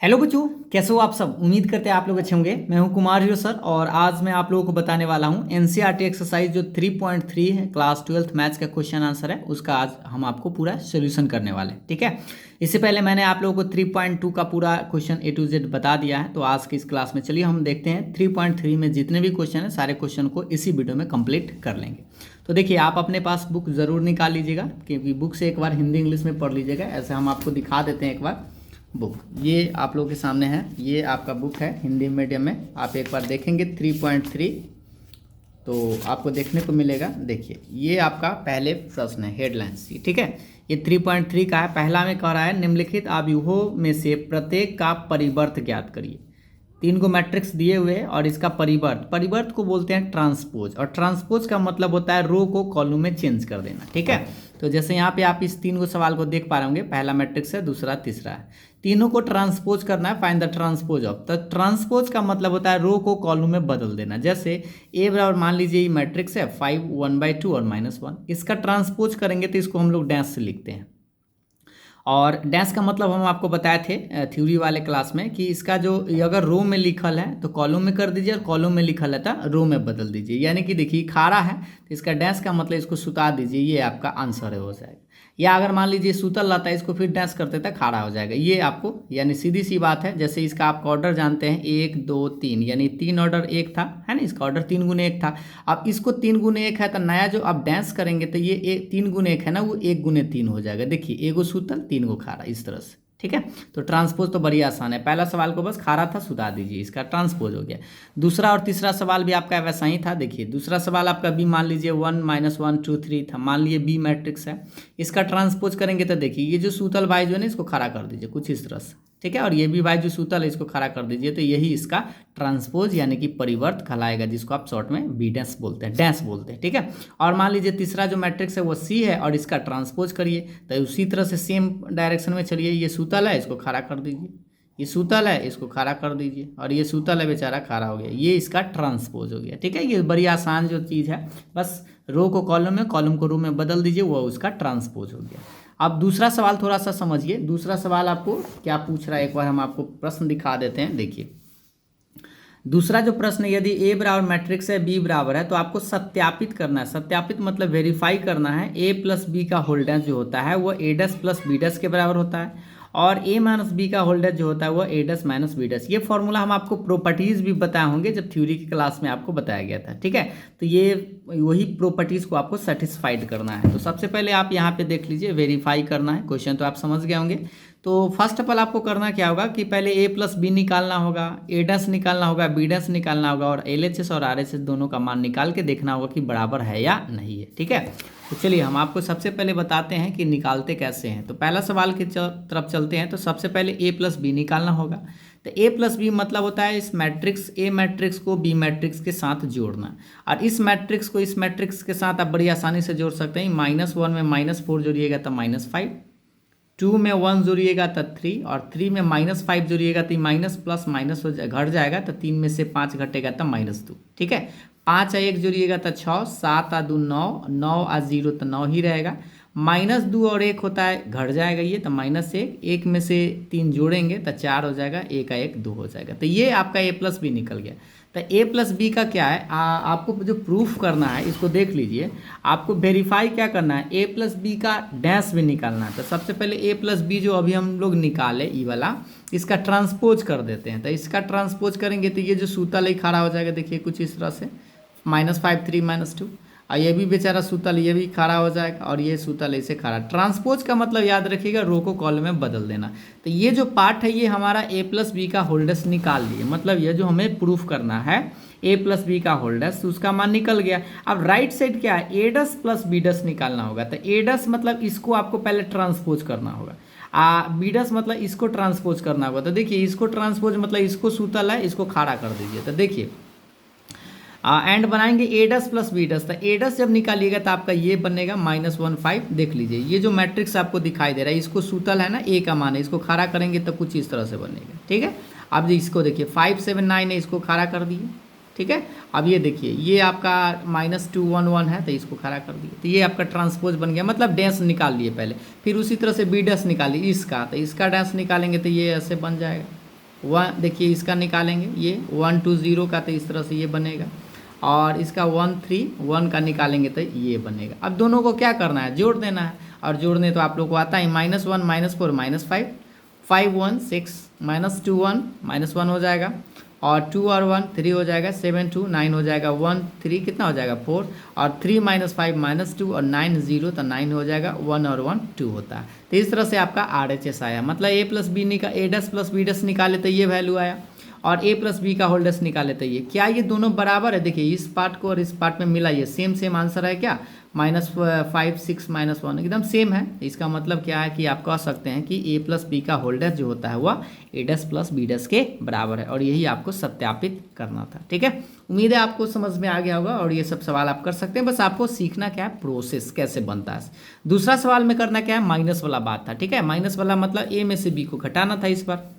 Hello बच्चों, कैसे हो आप सब। उम्मीद करते हैं आप लोग अच्छे होंगे। मैं हूं कुमार हीरो सर और आज मैं आप लोगों को बताने वाला हूं एनसीईआरटी एक्सरसाइज जो 3.3 है, क्लास 12th मैथ्स का क्वेश्चन आंसर है, उसका आज हम आपको पूरा सोल्यूशन करने वाले हैं। ठीक है। इससे पहले मैंने आप लोगों को 3.2 का पूरा क्वेश्चन ए टू जेड बता दिया है। तो आज की इस क्लास में चलिए हम देखते हैं 3.3 में जितने भी क्वेश्चन है सारे क्वेश्चन को इसी वीडियो में कंप्लीट कर लेंगे। तो देखिए, आप अपने पास बुक ज़रूर निकाल लीजिएगा, क्योंकि बुक से एक बार हिंदी इंग्लिश में पढ़ लीजिएगा। ऐसे हम आपको दिखा देते हैं एक बार बुक। ये आप लोगों के सामने है, ये आपका बुक है हिंदी मीडियम में। आप एक बार देखेंगे 3.3 तो आपको देखने को मिलेगा। देखिए, ये आपका पहले प्रश्न है, हेडलाइंस। ठीक है, ये 3.3 का है। पहला में कह रहा है निम्नलिखित अवयवों में से प्रत्येक का परिवर्त ज्ञात करिए। तीन को मैट्रिक्स दिए हुए हैं और इसका परिवर्त को बोलते हैं ट्रांसपोज। और ट्रांसपोज का मतलब होता है रो को कॉलम में चेंज कर देना। ठीक है, तो जैसे यहाँ पे आप इस तीन को सवाल को देख पा रहे होंगे, पहला मैट्रिक्स है, दूसरा तीसरा है, तीनों को ट्रांसपोज करना है। Find the transpose of. तो ट्रांसपोज का मतलब होता है रो को कॉलम में बदल देना। जैसे ए बराबर मान लीजिए ये मैट्रिक्स है 5 1/2 और -1, इसका ट्रांसपोज करेंगे तो इसको हम लोग डैश से लिखते हैं। और डैश का मतलब हम आपको बताए थे थ्योरी वाले क्लास में कि इसका जो अगर रो में लिखल है तो कॉलम में कर दीजिए, और कॉलम में लिखल है तो रो में बदल दीजिए। यानी कि देखिए खारा है तो इसका डैश का मतलब इसको सुता दीजिए, ये आपका आंसर हो जाएगा। या अगर मान लीजिए सुतल रहता है, इसको फिर डैश करते थे खाड़ा हो जाएगा। ये आपको यानी सीधी सी बात है। जैसे इसका आपका ऑर्डर जानते हैं 1 2 3, यानी 3 ऑर्डर 1 था, है ना। इसका ऑर्डर 3 गुने 1 था। अब इसको 3 गुने 1 है तो नया जो आप डैश करेंगे तो ये 3 गुने 1 है ना, वो 1 गुने 3 हो जाएगा। देखिए, एगो सुतल 3 गो खाड़ा, इस तरह से। ठीक है, तो ट्रांसपोज तो बड़ी आसान है। पहला सवाल को बस खारा था, सुधा दीजिए, इसका ट्रांसपोज हो गया। दूसरा और तीसरा सवाल भी आपका वैसा ही था। देखिए, दूसरा सवाल आपका बी मान लीजिए 1 -1 2 3 था। मान लीजिए बी मैट्रिक्स है, इसका ट्रांसपोज करेंगे तो देखिए ये जो सूतल भाई जो है ना, इसको खड़ा कर दीजिए कुछ इस तरह से। ठीक है, और ये भी भाई जो सूतल है इसको खड़ा कर दीजिए। तो यही इसका ट्रांसपोज यानी कि परिवर्त कहलाएगा, जिसको आप शॉर्ट में बी डैश बोलते हैं, डैश बोलते हैं। ठीक है, और मान लीजिए तीसरा जो मैट्रिक्स है वो सी है और इसका ट्रांसपोज करिए तो उसी तरह से सेम डायरेक्शन में चलिए। ये सूतल है, इसको खड़ा कर दीजिए, ये सूतल है, इसको खड़ा कर दीजिए, और ये सूतल है बेचारा खड़ा हो गया, ये इसका ट्रांसपोज हो गया। ठीक है, ये बड़ी आसान जो चीज़ है, बस रो को कॉलम में, कॉलम को रो में बदल दीजिए, वो उसका ट्रांसपोज हो गया। अब दूसरा सवाल थोड़ा सा समझिए। दूसरा सवाल आपको क्या पूछ रहा है, एक बार हम आपको प्रश्न दिखा देते हैं। देखिए, दूसरा जो प्रश्न, यदि ए बराबर मैट्रिक्स है, बी बराबर है, तो आपको सत्यापित करना है। सत्यापित मतलब वेरीफाई करना है। ए प्लस बी का होल्डेंस जो होता है वो ए डस प्लस बी डस के बराबर होता है, और ए माइनस बी का होल्डेंस जो होता है वो ए डस माइनस बी डस। ये फॉर्मूला हम आपको प्रॉपर्टीज़ भी बताए होंगे जब थ्योरी की क्लास में आपको बताया गया था। ठीक है, तो ये वही प्रॉपर्टीज़ को आपको सेटिस्फाइड करना है। तो सबसे पहले आप यहाँ पे देख लीजिए, वेरीफाई करना है। क्वेश्चन तो आप समझ गए होंगे। तो फर्स्ट ऑफ ऑल आपको करना क्या होगा कि पहले ए प्लस बी निकालना होगा, ए डस निकालना होगा, बी डस निकालना होगा, और एल एच एस और आर एच एस दोनों का मान निकाल के देखना होगा कि बराबर है या नहीं है। ठीक है, तो चलिए हम आपको सबसे पहले बताते हैं कि निकालते कैसे हैं। तो पहला सवाल की तरफ चलते हैं। तो सबसे पहले ए प्लस बी निकालना होगा। तो ए प्लस बी मतलब होता है इस मैट्रिक्स ए मैट्रिक्स को बी मैट्रिक्स के साथ जोड़ना, और इस मैट्रिक्स को इस मैट्रिक्स के साथ आप बड़ी आसानी से जोड़ सकते हैं। -1 में -4 जोड़िएगा तो -5, 2 में 1 जोड़िएगा तो 3, और 3 में -5 जोड़िएगा तो माइनस प्लस माइनस हो घट जाएगा, तो 3 में से 5 घटेगा तो -2। ठीक है, 5 और 1 जोड़िएगा तो 6, 7 और 2 9, 9 और 0 तो 9 ही रहेगा। -2 और 1 होता है, घट जाएगा ये तो -1, 1 में से 3 जोड़ेंगे तो 4 हो जाएगा, 1 का 1 2 हो जाएगा। तो ये आपका ए प्लस बी निकल गया। तो ए प्लस बी का क्या है, आपको जो प्रूफ करना है इसको देख लीजिए। आपको वेरीफाई क्या करना है, ए प्लस बी का डैश भी निकालना है। तो सबसे पहले ए प्लस बी जो अभी हम लोग निकाले ई वाला, इसका ट्रांसपोज कर देते हैं। तो इसका ट्रांसपोज करेंगे तो ये जो सूतल है खड़ा हो जाएगा। देखिए कुछ इस तरह से, -5 3 -2, और ये भी बेचारा सूतल, ये भी खड़ा हो जाएगा, और ये सूतल ऐसे खड़ा। ट्रांसपोज का मतलब याद रखिएगा रो को कॉलम में बदल देना। तो ये जो पार्ट है ये हमारा ए प्लस बी का होल्डेंस निकाल लिए, मतलब ये जो हमें प्रूफ करना है ए प्लस बी का होल्डेंस, तो उसका मान निकल गया। अब राइट साइड क्या है, ए डस प्लस बी डस निकालना होगा। तो ए डस मतलब इसको आपको पहले ट्रांसपोज करना होगा, बी डस मतलब इसको ट्रांसपोज करना होगा। तो देखिए इसको ट्रांसपोज मतलब इसको सूतल है, इसको खड़ा कर दीजिए। तो देखिए एंड बनाएंगे ए डस प्लस बी डस। तो ए डस जब निकालिएगा तो आपका ये बनेगा -1 5। देख लीजिए ये जो मैट्रिक्स आपको दिखाई दे रहा है, इसको सूतल है ना, ए का मान है, इसको खड़ा करेंगे तो कुछ इस तरह से बनेगा। ठीक है, अब इसको देखिए 5 7 9 है, इसको खड़ा कर दिए। ठीक है, अब ये देखिए ये आपका -2 1 1 है, तो इसको खड़ा कर दिए। तो ये आपका ट्रांसपोज बन गया, मतलब डैश निकाल लिए पहले, फिर उसी तरह से बी डैश निकालिए इसका, तो इसका डैश निकालेंगे तो ये ऐसे बन जाएगा। वन, देखिए इसका निकालेंगे ये 1 2 0 का, तो इस तरह से ये बनेगा, और इसका 1 3 1 का निकालेंगे तो ये बनेगा। अब दोनों को क्या करना है, जोड़ देना है, और जोड़ने तो आप लोग को आता है -1 -4 -5 5 1 6 -2 1 -1 हो जाएगा, और 2 और 1 3 हो जाएगा, 7 2 9 हो जाएगा, 1 3 कितना हो जाएगा 4, और 3 -5 -2 और 9 0, तो 9 हो जाएगा, 1 और 1 2 होता है। तो इस तरह से आपका RHS आया, मतलब a plus B a dash plus B dash निकाले तो ये वैल्यू आया, और a प्लस बी का होल्डर्स निकाले तो ये, क्या ये दोनों बराबर है, देखिए इस पार्ट को और इस पार्ट में मिलाइए, सेम आंसर है क्या, -5 6 -1 एकदम सेम है। इसका मतलब क्या है कि आप कह सकते हैं कि a प्लस बी का होल्डर जो होता है वह a dash plus B dash के बराबर है, और यही आपको सत्यापित करना था। ठीक है, उम्मीद है आपको समझ में आ गया होगा, और ये सब सवाल आप कर सकते हैं, बस आपको सीखना क्या है, प्रोसेस कैसे बनता है। दूसरा सवाल में करना क्या है, माइनस वाला बात था। ठीक है, माइनस वाला मतलब a में से b को घटाना था इस बार,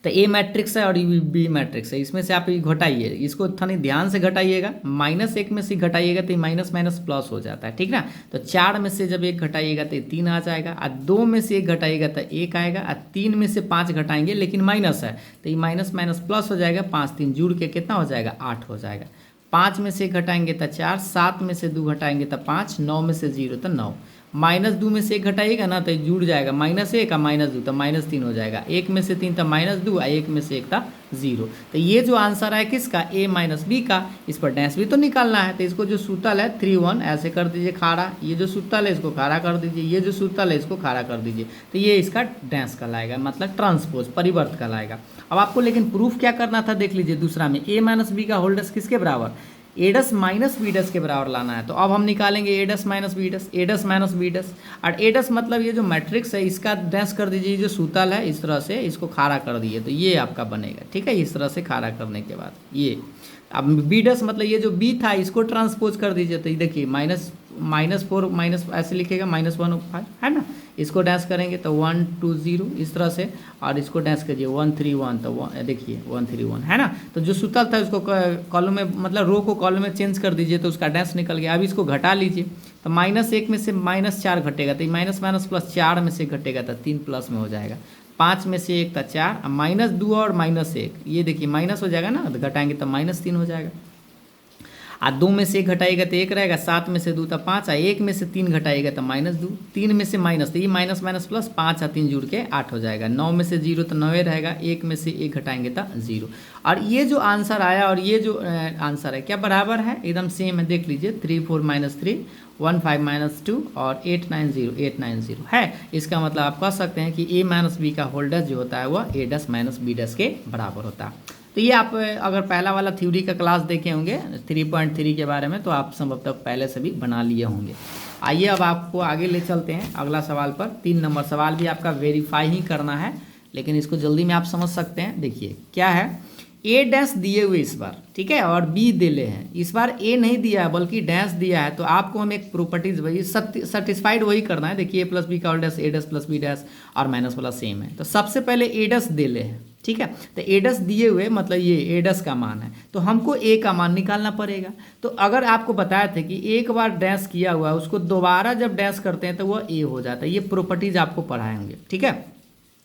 तो ए मैट्रिक्स है और बी मैट्रिक्स है, इसमें से आप ये घटाइए, इसको थोड़ी ध्यान से घटाइएगा, -1 में से घटाइएगा तो माइनस माइनस प्लस हो जाता है। ठीक ना, तो 4 में से जब 1 घटाइएगा तो 3 आ जाएगा, और 2 में से 1 घटाइएगा तो 1 आएगा, और 3 में से 5 घटाएंगे लेकिन माइनस है तो ये माइनस माइनस प्लस हो जाएगा, 5 3 जुड़ के कितना हो जाएगा 8 हो जाएगा। 5 में से 1 घटाएंगे तो 4, 7 में से 2 घटाएंगे तो 5, 9 में से 0 तो 9, -2 में से 1 घटाइएगा ना तो जुड़ जाएगा, -1 और -2 तो -3 हो जाएगा, 1 में से 3 तो -2 और 1 में से 1 था 0। तो ये जो आंसर है किसका, a माइनस बी का, इस पर डैश भी तो निकालना है। तो इसको जो सूतल है 3 1 ऐसे कर दीजिए खाड़ा, ये जो सूतल है इसको खाड़ा कर दीजिए, ये जो सूतल है इसको खाड़ा कर दीजिए, तो ये इसका डैश कहलाएगा, मतलब ट्रांसपोज परिवर्त कहलाएगा। अब आपको लेकिन प्रूफ क्या करना था, देख लीजिए दूसरा में, a माइनस बी का होल्डर्स किसके बराबर, a dash minus B dash के बराबर लाना है। तो अब हम निकालेंगे a dash minus B dash, a dash minus B dash, और a डस मतलब ये जो मैट्रिक्स है इसका डैश कर दीजिए, जो सूतल है इस तरह से इसको खाड़ा कर दीजिए, तो ये आपका बनेगा। ठीक है, इस तरह से खाड़ा करने के बाद ये, अब बी डस मतलब ये जो b था इसको ट्रांसपोज कर दीजिए, तो ये देखिए -4 माइनस ऐसे लिखेगा, -1 है ना, इसको डैश करेंगे तो 1 2 0 इस तरह से, और इसको डैश करिए 1 3 1, तो देखिए 1 3 1 है ना। तो जो सूतल था उसको कॉलम में, मतलब रो को कॉलम में चेंज कर दीजिए, तो उसका डैश निकल गया। अब इसको घटा लीजिए, तो -1 में से -4 घटेगा, तो माइनस माइनस प्लस, 4 में से घटेगा तो 3 प्लस में हो जाएगा, 5 में से 1 था 4, -2 और -1, ये देखिए माइनस हो जाएगा ना, घटाएंगे तो -3 हो जाएगा, और 2 में से 1 घटाएगा तो 1 रहेगा, 7 में से 2 तो 5, और 1 में से 3 घटाएगा तो -2, 3 में से माइनस, तो ये माइनस माइनस प्लस, 5 और 3 जुड़ के 8 हो जाएगा, 9 में से 0 तो 9 रहेगा, 1 में से 1 घटाएंगे तो 0। और ये जो आंसर आया और ये जो आंसर है क्या बराबर है, एकदम सेम है, देख लीजिए 3 4 -3 1 5 -2 और 8 9 0 8 9 0 है। इसका मतलब आप कह सकते हैं कि a माइनस बी का होल्डर जो होता है वह a dash minus B dash के बराबर होता है। तो ये आप अगर पहला वाला थ्योरी का क्लास देखे होंगे 3.3 के बारे में, तो आप संभवतः पहले से भी बना लिए होंगे। आइए अब आपको आगे ले चलते हैं अगला सवाल पर। 3 नंबर सवाल भी आपका वेरीफाई ही करना है, लेकिन इसको जल्दी में आप समझ सकते हैं। देखिए क्या है, a डैश दिए हुए इस बार, ठीक है, और b दिले हैं, इस बार a नहीं दिया है बल्कि डैश दिया है, तो आपको हम एक प्रॉपर्टीज वही सेटिस्फाइड वही करना है। देखिए a प्लस बी का whole dash, a dash plus B dash और माइनस वाला सेम है, तो सबसे पहले a डैश दिले हैं, ठीक है, तो a डैश दिए हुए मतलब ये a डैश का मान है, तो हमको a का मान निकालना पड़ेगा। तो अगर आपको बताया था कि एक बार डैश किया हुआ है उसको दोबारा जब डैश करते हैं तो वह a हो जाता है, ये प्रॉपर्टीज आपको पढ़ाएंगे। ठीक है,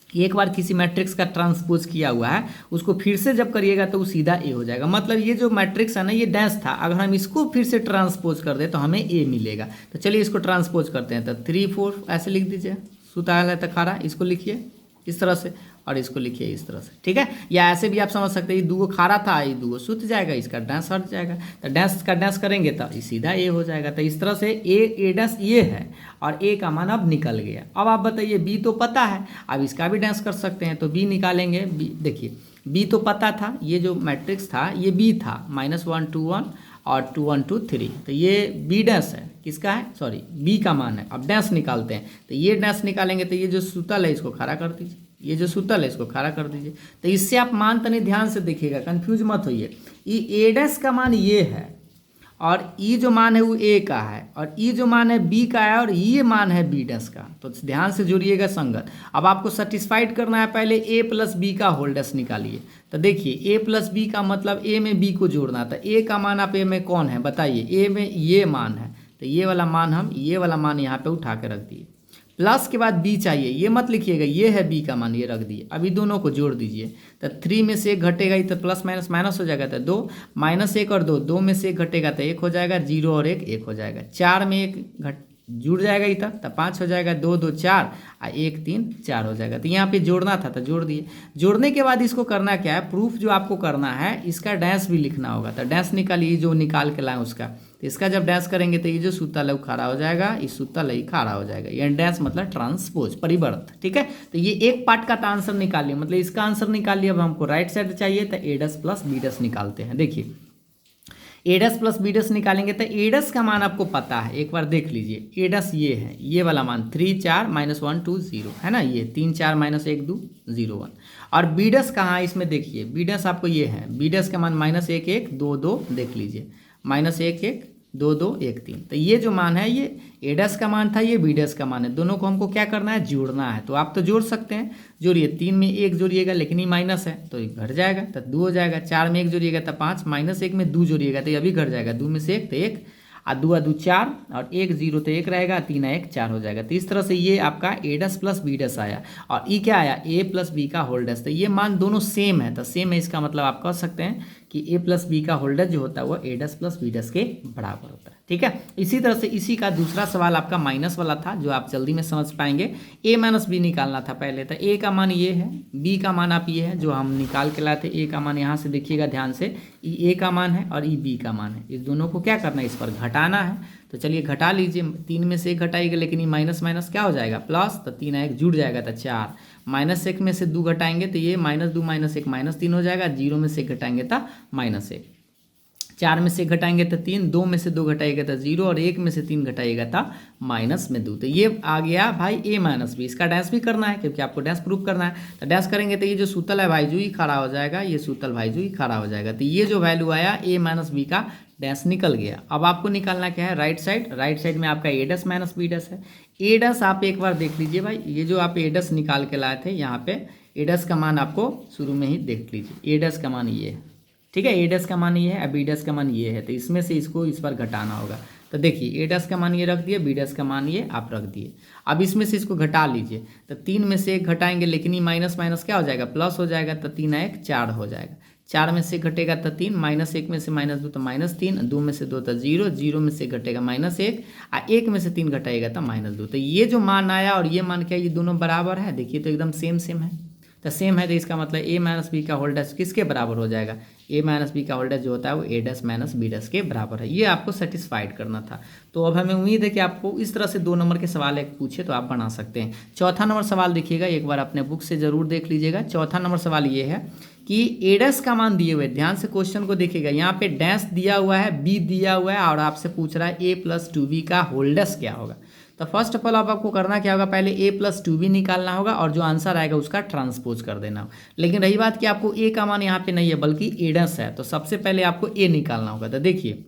एक बार किसी मैट्रिक्स का ट्रांसपोज किया हुआ है उसको फिर से जब करिएगा तो वो सीधा ए हो जाएगा। मतलब ये जो मैट्रिक्स है ना, ये डैश था, अगर हम इसको फिर से ट्रांसपोज कर दें तो हमें ए मिलेगा। तो चलिए इसको ट्रांसपोज करते हैं, तो 3 4 ऐसे लिख दीजिए, सुताल है तो खारा, इसको लिखिए इस तरह से और इसको लिखिए इस तरह से, ठीक है। या ऐसे भी आप समझ सकते हैं, ये 2 खारा था, ये 2 सुत जाएगा, इसका डैश हट जाएगा, तो डैश का डैश करेंगे तो ये सीधा ए हो जाएगा। तो इस तरह से ए डैश ये है और ए का मान अब निकल गया। अब आप बताइए बी तो पता है, अब इसका भी डैश कर सकते हैं, तो बी निकालेंगे। बी देखिए, बी तो पता था, ये जो मैट्रिक्स था ये बी था, -1 2 1 और 2 1 2 3, तो ये बी डैश है, किसका है, सॉरी बी का मान है। अब डैश निकालते हैं, तो ये डैश निकालेंगे तो ये जो सूतल है इसको खड़ा कर दीजिए, ये जो सूतल है इसको खड़ा कर दीजिए। तो इससे आप मान तनी ध्यान से देखिएगा, कंफ्यूज मत होइए। ये ए डैश का मान ये है और ई जो मान है वो ए का है, और ई जो मान है बी का है, और ये मान है बी डैश का। तो ध्यान से जुड़िएगा संगत। अब आपको सेटिस्फाइड करना है, पहले ए प्लस बी का होल डैश निकालिए। तो देखिए ए प्लस बी का मतलब ए में बी को जोड़ना था। ए का मान आप ए में कौन है बताइए, ए में ये मान है, तो ये वाला मान हम ये वाला मान यहाँ पे उठा के रख दिए, प्लस के बाद बी चाहिए, ये मत लिखिएगा, ये है बी का मान, ये रख दिए। अभी दोनों को जोड़ दीजिए, तो 3 में से 1 घटेगा, तो प्लस माइनस माइनस हो जाएगा, तो 2 -1 और 2, 2 में से 1 घटेगा तो 1 हो जाएगा, 0 और 1 हो जाएगा। 4 में 1 घट जुड़ जाएगा इधर, तो 5 हो जाएगा, 2 2 4 और 1 3 4 हो जाएगा। तो यहाँ पे जोड़ना था तो जोड़ दिए। जोड़ने के बाद इसको करना क्या है, प्रूफ जो आपको करना है इसका डैश भी लिखना होगा। तो डैश निकालिए, जो निकाल के लाए उसका, तो इसका जब डैश करेंगे तो ये जो सूतल है वो खड़ा हो जाएगा, इस सूतल है खड़ा हो जाएगा। ये डैश मतलब ट्रांसपोज, परिवर्त, ठीक है। तो ये एक पार्ट का आंसर निकाल लिया, मतलब इसका आंसर निकाल लिया। अब हमको राइट साइड चाहिए, तो ए डस प्लस बी डस निकालते हैं। देखिए ए डस प्लस बी डस निकालेंगे तो ए डस का मान आपको पता है, एक बार देख लीजिए। ए डस ये है, ये वाला मान 3 4 -1 2 0 है ना, ये 3 4 -1 2 0 1। और बी डस कहाँ है इसमें, देखिए बी डस आपको ये है, बी डस का मान -1 1 2 2, देख लीजिए -1 1 2 2 1 3। तो ये जो मान है ये ए डस का मान था, ये बी डस का मान है। दोनों को हमको क्या करना है, जोड़ना है। तो आप तो जोड़ सकते हैं, जोड़िए। 3 में 1 जोड़िएगा, लेकिन ये माइनस है तो ये घट जाएगा, तो 2 हो जाएगा। 4 में 1 जोड़िएगा तो 5, -1 में 2 जोड़िएगा तो ये अभी घट जाएगा, 2 में से 1 तो 1, और 2 2 4 और 1 0 तो 1 रहेगा, 3 1 4 हो जाएगा। तो इस तरह से ये आपका ए डस प्लस बी डस आया। और ई क्या आया, ए प्लस बी का होल डस। तो ये मान दोनों सेम है, तो सेम है इसका मतलब आप कह सकते हैं कि ए प्लस बी का होल डस जो होता है वो ए डस प्लस बी डस के बराबर होता है, ठीक है। इसी तरह से इसी का दूसरा सवाल आपका माइनस वाला था, जो आप जल्दी में समझ पाएंगे। ए माइनस बी निकालना था पहले, तो ए का मान ये है, बी का मान आप ये है जो हम निकाल के लाए थे। ए का मान यहाँ से देखिएगा ध्यान से, ई ए का मान है और ई बी का मान है। इस दोनों को क्या करना है, इस पर घटाना है। तो चलिए घटा लीजिए, 3 में से 1 घटाएगा, लेकिन ये माइनस माइनस क्या हो जाएगा, प्लस। तो 3 1 जुड़ जाएगा तो 4, -1 में से 2 घटाएंगे तो ये -2 -1 -3 हो जाएगा। 0 में से 1 घटाएंगे तो -1, 4 में से 1 घटाएंगे तो 3, 2 में से 2 घटाएगा तो 0 और 1 में से 3 घटाएगा तो -2। तो ये आ गया भाई ए माइनस बी। इसका डैश भी करना है क्योंकि आपको डैश प्रूफ करना है। तो डैश करेंगे तो ये जो सूतल है भाई जो ही खड़ा हो जाएगा, ये सूतल भाई जो ही खड़ा हो जाएगा। तो ये जो वैल्यू आया ए माइनस बी का डैश निकल गया। अब आपको निकालना क्या है, राइट साइड। राइट साइड में आपका ए डस माइनस बी डस है। ए डस आप एक बार देख लीजिए भाई, ये जो आप ए डस निकाल के लाए थे यहाँ पे, ए डस का मान आपको शुरू में ही देख लीजिए। ए डस का मान ये है, ठीक है। ए डस का मान ये है, बी डस का मान ये है। तो इसमें से इसको इस पर घटाना होगा। तो देखिए ए डस का मान ये रख दिए, बी डस का मान ये आप रख दिए। अब इसमें से इसको घटा लीजिए, तो 3 में से 1 घटाएंगे, लेकिन ये माइनस माइनस क्या हो जाएगा, प्लस हो जाएगा। तो 3 1 4 हो जाएगा। 4 में से घटेगा तो 3, -1 में से -2 तो -3, 2 में से 2 तो 0, 0 में से घटेगा -1 और 1 में से 3 घटाएगा तो -2। तो ये जो मान आया और ये मान क्या, ये दोनों बराबर है। देखिए तो एकदम सेम सेम है। तो सेम है तो इसका मतलब ए माइनस बी का होल डैश किसके बराबर हो जाएगा, ए माइनस बी का होल डैश जो होता है वो ए डैश माइनस बी डैश के बराबर है। ये आपको सेटिस्फाइड करना था। तो अब हमें उम्मीद है कि आपको इस तरह से 2 नंबर के सवाल एक पूछे तो आप बना सकते हैं। चौथा नंबर सवाल देखिएगा, एक बार अपने बुक से जरूर देख लीजिएगा। चौथा नंबर सवाल ये है कि ए डैश का मान दिए हुए, ध्यान से क्वेश्चन को देखिएगा। यहाँ पे डैश दिया हुआ है, बी दिया हुआ है और आपसे पूछ रहा है ए प्लस 2बी का होल डैश क्या होगा। तो फर्स्ट ऑफ ऑल आपको करना क्या होगा, पहले ए प्लस 2बी निकालना होगा और जो आंसर आएगा उसका ट्रांसपोज कर देना होगा। लेकिन रही बात कि आपको ए का मान यहाँ पे नहीं है बल्कि ए डैश है, तो सबसे पहले आपको ए निकालना होगा। तो देखिए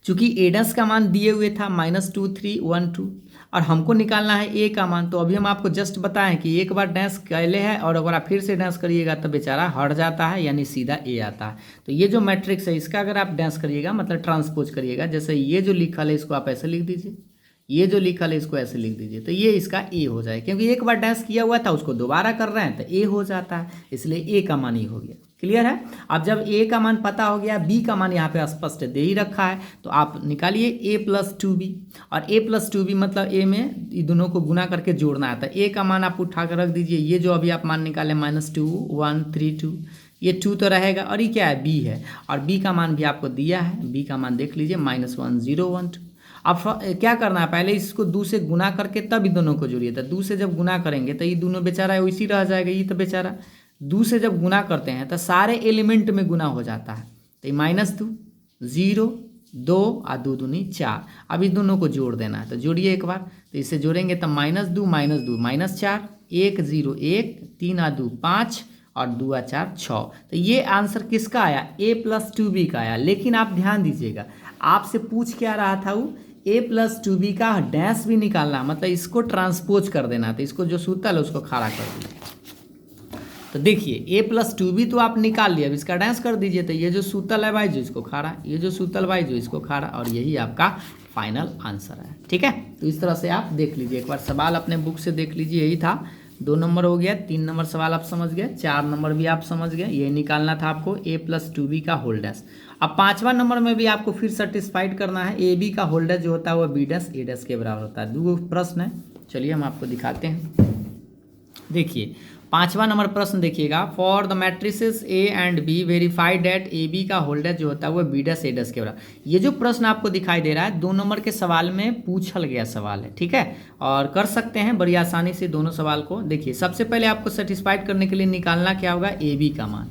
चूंकि ए डैश का मान दिए हुए था -2 3 1 2 और हमको निकालना है ए का मान, तो अभी हम आपको जस्ट बताएं कि एक बार डैश कैले है और अगर आप फिर से डैश करिएगा तो बेचारा हट जाता है, यानी सीधा ए आता है। तो ये जो मैट्रिक्स है इसका अगर आप डैश करिएगा मतलब ट्रांसपोज करिएगा, जैसे ये जो लिखा है इसको आप ऐसे लिख दीजिए, ये जो लिखा है इसको ऐसे लिख दीजिए, तो ये इसका ए हो जाए। क्योंकि एक बार डैश किया हुआ था उसको दोबारा कर रहे हैं तो ए हो जाता है, इसलिए ए का मान ही हो गया। क्लियर है। अब जब ए का मान पता हो गया, बी का मान यहाँ पे स्पष्ट दे ही रखा है, तो आप निकालिए ए प्लस 2बी। और ए प्लस 2बी मतलब ए में ये दोनों को गुना करके जोड़ना आता है। ए का मान आप उठा कर रख दीजिए, ये जो अभी आप मान निकाले -2 1 3 2, ये 2 तो रहेगा और ये क्या है, बी है। और बी का मान भी आपको दिया है, बी का मान देख लीजिए -1 0 1 2। अब क्या करना है, पहले इसको 2 से गुना करके तब इन दोनों को जोड़िए। तो 2 से जब गुना करेंगे तो ये दोनों बेचारा वैसी रह जाएगा, ये तो बेचारा 2 से जब गुना करते हैं तो सारे एलिमेंट में गुना हो जाता है। तो ये -2 0 2 और 2 दूनी 4। अब इन दोनों को जोड़ देना है, तो जोड़िए एक बार। तो इसे जोड़ेंगे तो -2 -4 1 0 1 3 और 2 5 और 2 4 6। तो ये आंसर किसका आया, ए प्लस 2बी का आया। लेकिन आप ध्यान दीजिएगा, आपसे पूछ क्या रहा था वो, ए प्लस 2बी का डैश भी निकालना, मतलब इसको ट्रांसपोज कर देना। तो इसको जो सूतल है उसको खड़ा कर दीजिए। तो देखिए ए प्लस 2बी तो आप निकाल लिया, अब इसका डैश कर दीजिए। तो ये जो सूतल है भाई जो इसको खड़ा, ये जो सूतल भाई जो इसको खड़ा, और यही आपका फाइनल आंसर है। ठीक है, तो इस तरह से आप देख लीजिए, एक बार सवाल अपने बुक से देख लीजिए। यही था, 2 नंबर हो गया, 3 नंबर सवाल आप समझ गए, 4 नंबर भी आप समझ गए। ये निकालना था आपको a+2b का होल डैश। अब 5वां नंबर में भी आपको फिर सेटिस्फाइड करना है। ए बी का होल डैश जो होता है वो b डैश a डैश के बराबर होता है। 2 प्रश्न है, चलिए हम आपको दिखाते हैं। देखिए 5वां नंबर प्रश्न देखिएगा, for the matrices A and B verified that A B का होल डैश जो होता है वो बी डैश ए डैश के बराबर। ये जो प्रश्न आपको दिखाई दे रहा है 2 नंबर के सवाल में पूछल गया सवाल है। ठीक है, और कर सकते हैं बड़ी आसानी से दोनों सवाल को। देखिए सबसे पहले आपको सेटिस्फाइड करने के लिए निकालना क्या होगा, ए बी का मान,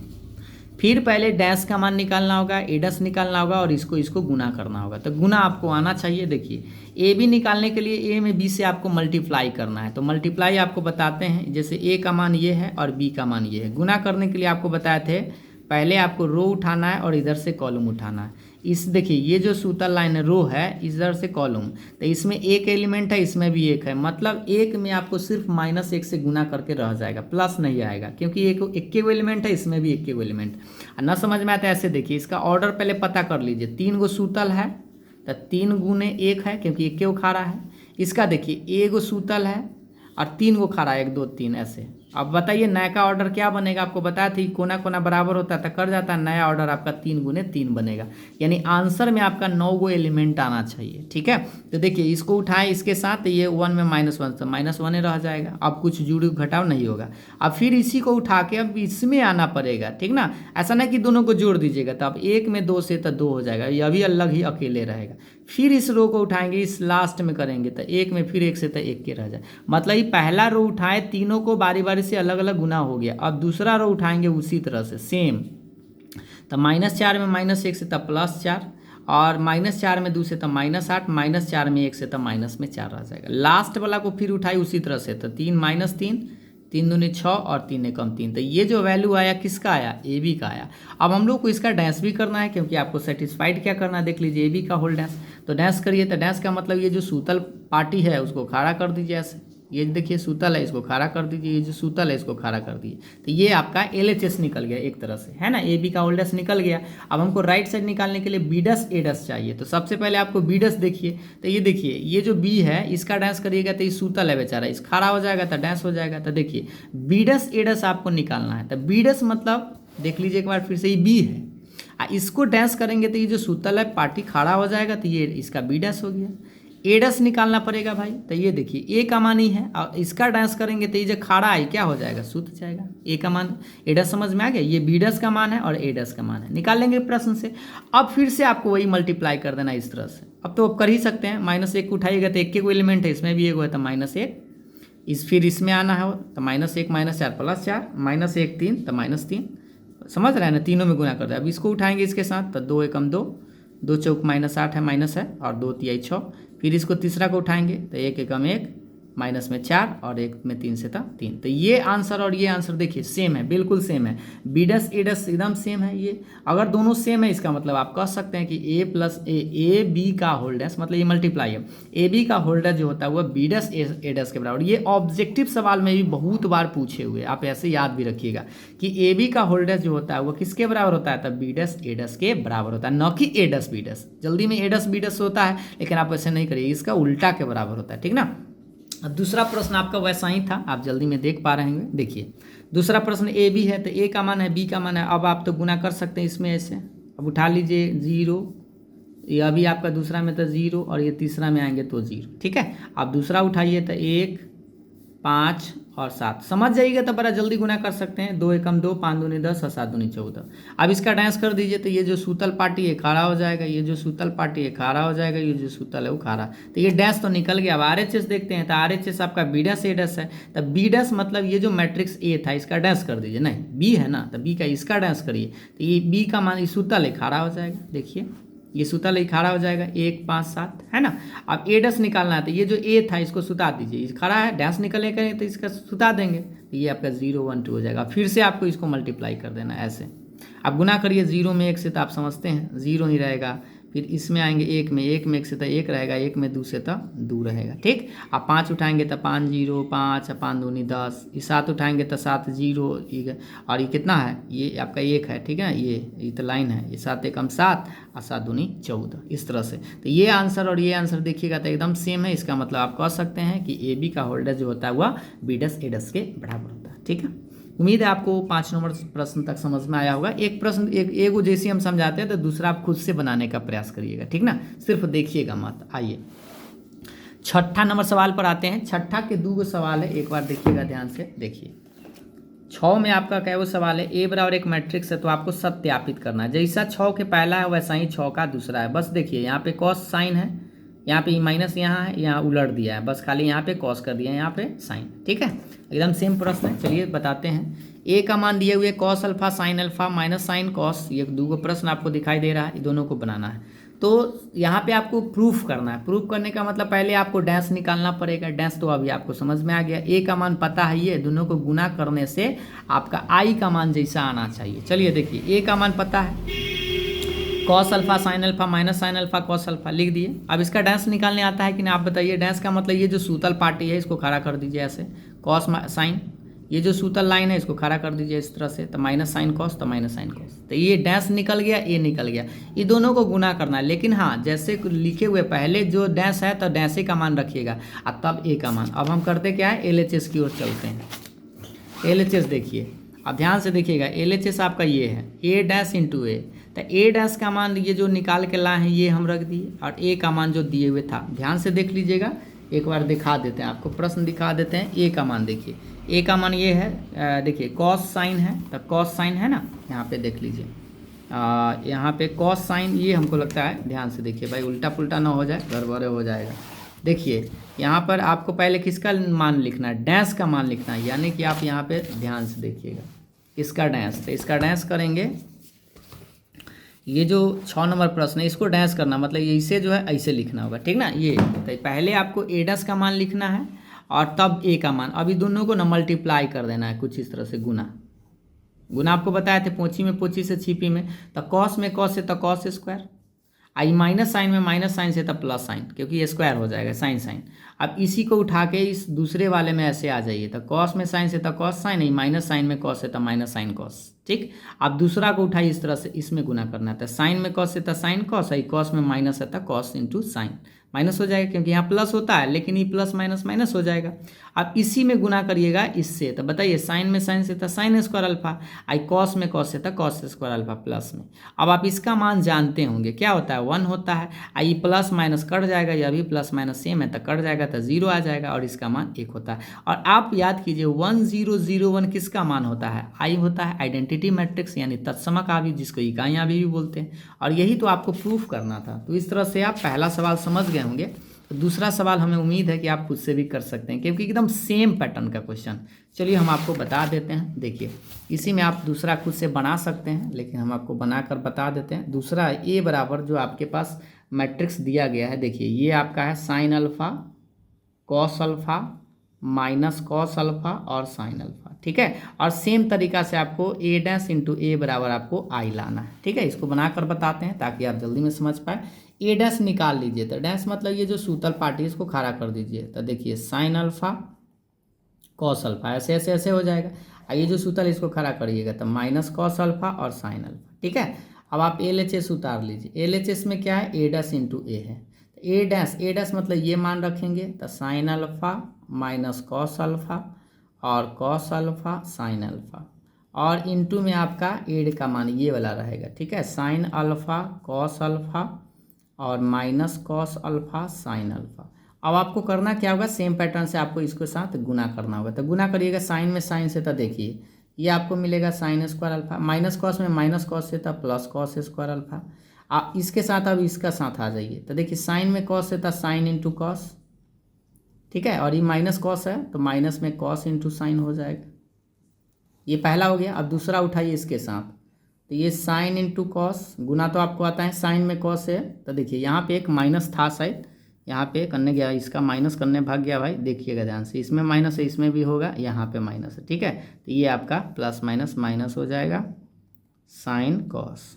फिर पहले डैश का मान निकालना होगा, ए डैश निकालना होगा और इसको गुना करना होगा। तो गुना आपको आना चाहिए। देखिए ए बी निकालने के लिए ए में बी से आपको मल्टीप्लाई करना है, तो मल्टीप्लाई आपको बताते हैं। जैसे ए का मान ये है और बी का मान ये है। गुना करने के लिए आपको बताए थे पहले आपको रो उठाना है और इधर से कॉलम उठाना है। इस देखिए ये जो सूतल लाइन रो है, इधर से कॉलम, तो इसमें एक एलिमेंट है, इसमें भी एक है, मतलब एक में आपको सिर्फ -1 से गुना करके रह जाएगा, प्लस नहीं आएगा, क्योंकि एक के एलिमेंट है, इसमें भी एक के एलिमेंट। ना समझ में आता है ऐसे देखिए, इसका ऑर्डर पहले पता कर लीजिए। 3 गो सूतल है तो 3 गुने 1 है, क्योंकि एक के उखाड़ा है। इसका देखिए 1 गो सूतल है और 3 गो खाड़ा, 1 2 3 ऐसे। अब बताइए नया का ऑर्डर क्या बनेगा, आपको बताया थी कोना कोना बराबर होता है तो कर जाता है, नया ऑर्डर आपका 3 गुने 3 बनेगा, यानी आंसर में आपका 9 गो एलिमेंट आना चाहिए। ठीक है, तो देखिए इसको उठाएं इसके साथ, तो ये 1 में -1 तो -1 रह जाएगा, अब कुछ जुड़ घटाव नहीं होगा। अब फिर इसी को उठा के अब इसमें आना पड़ेगा, ठीक ना, ऐसा नहीं कि दोनों को जोड़ दीजिएगा, तो अब 1 में 2 से तो 2 हो जाएगा, ये अभी अलग ही अकेले रहेगा। फिर इस रो को उठाएंगे, इस लास्ट में करेंगे तो 1 में फिर 1 से तो 1 के रह जाए, मतलब ये पहला रो उठाए, तीनों को बारी बारी से अलग अलग गुना हो गया। अब दूसरा रो उठाएंगे उसी तरह से सेम, तो -4 में -1 से तो +4 और -4 में 2 से तो -8, -4 में 1 से तो -4 रह जाएगा। लास्ट वाला को फिर उठाई उसी तरह से, तो 3 -3, 3 दूनी 6 और 3 एकम 3, तो ये जो वैल्यू आया किसका आया, ए बी का आया। अब हम लोग को इसका डैश भी करना है, क्योंकि आपको सेटिस्फाइड क्या करना है, देख लीजिए ए बी का होल डैश, तो डैश करिए। तो डैश का मतलब ये जो सूतल पार्टी है उसको खड़ा कर दीजिए ऐसे, ये देखिए सूतल है इसको खड़ा कर दीजिए, ये जो सूतल है इसको खड़ा कर दीजिए, तो ये आपका LHS निकल गया एक तरह से, है ना, ए बी का होल डैश निकल गया। अब हमको राइट साइड निकालने के लिए बी डैश ए डैश चाहिए, तो सबसे पहले आपको बी डैश देखिए, तो ये देखिए ये जो बी है इसका डैश करिएगा तो ये सूतल है बेचारा, इस खड़ा हो जाएगा तो डैश हो जाएगा। तो देखिए बी डैश ए डैश आपको निकालना है, तो बी डैश मतलब देख लीजिए एक बार फिर से, ये बी है, इसको डैश करेंगे तो ये जो सूतल है पार्टी खड़ा हो जाएगा, तो ये इसका बी डैश हो गया। ए डैश निकालना पड़ेगा भाई, तो ये देखिए ए का मान ही है, और इसका डैश करेंगे तो ये जो खड़ा है क्या हो जाएगा, सूत जाएगा। ए का मान, ए डैश समझ में आ गया, ये बी डैश का मान है और ए डैश का मान है, निकाल लेंगे प्रश्न से। अब फिर से आपको वही मल्टीप्लाई कर देना इस तरह से। अब तो आप कर ही सकते हैं, -1 उठाइएगा तो 1 के कोई एलिमेंट है, इसमें भी 1 है तो -1, फिर इसमें आना है तो -1 -4 +4 -1 3 तो -3, समझ रहे हैं ना, तीनों में गुना कर दे। अब इसको उठाएंगे इसके साथ, तो 2 एकम 2, 2 चौक -8 है, माइनस है, और 2 तिहाई 6, फिर इसको तीसरा को उठाएंगे तो 1 एकम 1, माइनस में 4 और 1 में 3 से था 3, तो ये आंसर और ये आंसर देखिए सेम है, बिल्कुल सेम है, बी डैश ए डैश एकदम सेम है। ये अगर दोनों सेम है इसका मतलब आप कह सकते हैं कि ए प्लस ए बी का होल डैश, मतलब ये मल्टीप्लाई है, ए बी का होल डैश जो होता है वह बी डैश ए डैश के बराबर। ये ऑब्जेक्टिव सवाल में भी बहुत बार पूछे हुए, आप ऐसे याद भी रखिएगा कि ए बी का होल डैश जो होता है वह किसके बराबर होता है, तब बी डैश ए डैश के बराबर होता है, न कि ए डैश बी डैश। जल्दी में ए डैश बी डैश होता है, लेकिन आप ऐसे नहीं करिए, इसका उल्टा के बराबर होता है, ठीक ना। दूसरा प्रश्न आपका वैसा ही था, आप जल्दी में देख पा रहे होंगे। देखिए दूसरा प्रश्न ए बी है, तो ए का मान है, बी का मान है, अब आप तो गुना कर सकते हैं इसमें ऐसे। अब उठा लीजिए 0, ये अभी आपका दूसरा में तो 0 और ये तीसरा में आएंगे तो 0, ठीक है। अब दूसरा उठाइए तो 1 5 और 7, समझ जाइएगा तो बड़ा जल्दी गुना कर सकते हैं, 2 एकम 2, 5 दूनी 10 और 7 दूनी 14। अब इसका डैश कर दीजिए तो ये जो सूतल पार्टी है खड़ा हो जाएगा, ये जो सूतल पार्टी है खड़ा हो जाएगा, ये जो सूतल है वो खड़ा, तो ये डैश तो निकल गया। अब RHS देखते हैं, तो RHS आपका बी डैश ए डैश है, तो बी डैश मतलब ये जो मैट्रिक्स ए था इसका डैश कर दीजिए, नहीं बी है ना, तो बी का इसका डैश करिए, तो ये बी का मान सूतल है खड़ा हो जाएगा, देखिए ये सूतल ही खड़ा हो जाएगा, 1 5 7, है ना। अब ए डैश निकालना है, तो ये जो ए था इसको सुता दीजिए, ये खड़ा है, डैश निकले करें तो इसका सुता देंगे, तो ये आपका 0 1 2 हो जाएगा। फिर से आपको इसको मल्टीप्लाई कर देना ऐसे, अब गुना करिए 0 में 1 से, तो आप समझते हैं 0 ही रहेगा, फिर इसमें आएंगे एक में एक से तो एक रहेगा, एक में दो से तो दो रहेगा। ठीक, आप 5 उठाएंगे तो 5 जीरो 5, 5 दूनी 10, ये 7 उठाएंगे तो 7 जीरो, और ये कितना है, ये आपका एक है। ठीक है, ये तो लाइन है, ये 7 एकम 7 और 7 दूनी 14, इस तरह से। तो ये आंसर और ये आंसर देखिएगा तो एकदम सेम है। इसका मतलब आप कह सकते हैं कि ए बी का होल्डर जो होता है वह बी डस ए डस के बराबर होता है। ठीक है, उम्मीद है आपको 5 नंबर प्रश्न तक समझ में आया होगा। एक प्रश्न एक जैसे हम समझाते हैं तो दूसरा आप खुद से बनाने का प्रयास करिएगा। ठीक ना, सिर्फ देखिएगा मत। आइए 6ठा नंबर सवाल पर आते हैं। 6ठा के 2 सवाल है, एक बार देखिएगा ध्यान से। देखिए 6 में आपका क्या वो सवाल है, ए बराबर एक मैट्रिक्स है तो आपको सत्यापित करना है। जैसा 6 के पहला है वैसा ही 6 का दूसरा है। बस देखिए यहाँ पे कॉस साइन है, यहाँ पे माइनस यहाँ है, यहाँ उलट दिया है, बस खाली यहाँ पे कॉस कर दिया है, यहाँ पे साइन। ठीक है, एकदम सेम प्रश्न है। चलिए बताते हैं। ए का मान दिए हुए cos alpha sine alpha minus sine cos, ये 2 प्रश्न आपको दिखाई दे रहा है, ये दोनों को बनाना है। तो यहाँ पे आपको प्रूफ करना है। प्रूफ करने का मतलब पहले आपको डैश निकालना पड़ेगा। डैश तो अभी आपको समझ में आ गया। ए का मान पता है, ये दोनों को गुना करने से आपका आई का मान जैसा आना चाहिए। चलिए देखिए, ए का मान पता है cos alpha sine alpha minus sine alpha cos alpha, लिख दिए। अब इसका डैश निकालने आता है कि नहीं आप बताइए। डैश का मतलब ये जो सूतल पार्टी है इसको खड़ा कर दीजिए ऐसे, कॉस साइन, ये जो सूतल लाइन है इसको खड़ा कर दीजिए इस तरह से, तो माइनस साइन कॉस, तो माइनस साइन कॉस, तो ये डैश निकल गया, ये निकल गया। ये दोनों को गुना करना है, लेकिन हाँ जैसे लिखे हुए पहले जो डैश है तो डैश का मान रखिएगा और तब ए का मान। अब हम करते क्या है, LHS की ओर चलते हैं। LHS देखिए, अब ध्यान से देखिएगा। LHS आपका ये है ए डैश इंटू ए, तो ए डैश का मान ये जो निकाल के लाए हैं ये हम रख दिए, और ए का मान जो दिए हुए था ध्यान से देख लीजिएगा। एक बार दिखा देते हैं आपको, प्रश्न दिखा देते हैं। ए का मान देखिए, ए का मान ये है, देखिए कॉस साइन है, तो कॉस साइन है ना, यहाँ पे देख लीजिए, यहाँ पे कॉस साइन, ये हमको लगता है, ध्यान से देखिए भाई, उल्टा पुल्टा ना हो जाए, गड़बड़े हो जाएगा। देखिए यहाँ पर आपको पहले किसका मान लिखना है, डैश का मान लिखना है, यानी कि आप यहाँ पे ध्यान से देखिएगा, इसका डैश, तो इसका डैश करेंगे। ये जो 6 नंबर प्रश्न है इसको डैश करना, मतलब ये इसे जो है ऐसे लिखना होगा। ठीक ना, ये तो पहले आपको ए डैश का मान लिखना है और तब ए का मान। अभी दोनों को ना मल्टीप्लाई कर देना है कुछ इस तरह से, गुना। गुना आपको बताए थे पोंची में पोंची से छिपी में, तो कॉस में कॉस से तो कॉस स्क्वायर, आई माइनस साइन में माइनस साइन से तो प्लस साइन, क्योंकि ये स्क्वायर हो जाएगा साइन साइन। अब इसी को उठा के इस दूसरे वाले में ऐसे आ जाइए, तो कॉस में साइन से तो कॉस साइन, माइनस साइन में कॉस से तो माइनस साइन कॉस। ठीक, अब दूसरा को उठाइए इस तरह से, इसमें गुना करना था, साइन में कॉस से था साइन कॉस, आई कॉस में माइनस है था कॉस इंटू साइन, माइनस हो जाएगा क्योंकि यहाँ प्लस होता है, लेकिन ये प्लस माइनस माइनस हो जाएगा। अब इसी में गुना करिएगा इससे, तो बताइए साइन में साइन से था sine square alpha, I cos में कॉस से था कॉस स्क्वायर अल्फा प्लस में। अब आप इसका मान जानते होंगे, क्या होता है 1 होता है, आई प्लस माइनस कट जाएगा, यह भी प्लस माइनस सेम है तो कट जाएगा तो 0 आ जाएगा, और इसका मान 1 होता है। और आप याद कीजिए 1001 किसका मान होता है, आई होता है, आइडेंटिटी मैट्रिक्स यानी तत्समक आव्यूह, जिसको इकाई आव्यूह भी बोलते हैं, और यही तो आपको प्रूफ करना था। तो इस तरह से आप पहला सवाल समझ गए होंगे। तो दूसरा सवाल हमें उम्मीद है कि आप खुद से भी कर सकते हैं, क्योंकि एकदम सेम पैटर्न का क्वेश्चन। चलिए हम आपको बता देते हैं, देखिए इसी में आप दूसरा खुद से बना सकते हैं, लेकिन हम आपको बनाकर बता देते हैं। दूसरा ए बराबर जो आपके पास मैट्रिक्स दिया गया है, देखिए ये आपका है sine alpha cos alpha minus cos alpha और साइन अल्फा। ठीक है, और सेम तरीका से आपको ए डैश इंटू ए बराबर आपको आई लाना है। ठीक है, इसको बनाकर बताते हैं ताकि आप जल्दी में समझ पाए। ए डैश निकाल लीजिए, तो डैश मतलब ये जो सूतल पार्टी है इसको खड़ा कर दीजिए, तो देखिए साइन अल्फा कॉस अल्फा ऐसे ऐसे ऐसे हो जाएगा, और ये जो सूतल इसको खड़ा करिएगा तो माइनस कॉस अल्फा और साइन अल्फा। ठीक है, अब आप LHS उतार लीजिए। LHS में क्या है, ए डैश इंटू ए है, ए डैश मतलब ये मान रखेंगे, तो sine alpha minus cos alpha और कॉस अल्फा साइन अल्फा, और इंटू में आपका एड का मान ये वाला रहेगा। ठीक है, साइन अल्फा कॉस अल्फा और minus cos alpha sine alpha. अब आपको करना क्या होगा, सेम पैटर्न से आपको इसके साथ गुना करना होगा, तो गुना करिएगा साइन में साइन से, तो देखिए ये आपको मिलेगा sine square alpha, minus cos में माइनस कॉस से था प्लस कॉस स्क्वायर अल्फा। आप इसके साथ अब इसका साथ आ जाइए, तो देखिए साइन में कॉस से था साइन इंटू कॉस। ठीक है, और ये माइनस कॉस है तो माइनस में कॉस इंटू साइन हो जाएगा, ये पहला हो गया। अब दूसरा उठाइए इसके साथ, तो ये साइन इंटू कॉस, गुना तो आपको आता है साइन में कॉस है, तो देखिए यहाँ पे एक माइनस था शायद, यहाँ पे करने गया इसका माइनस करने भाग गया भाई, देखिएगा ध्यान से, इसमें माइनस है इसमें भी होगा, यहाँ पे माइनस है। ठीक है, तो ये आपका प्लस माइनस माइनस हो जाएगा साइन कॉस।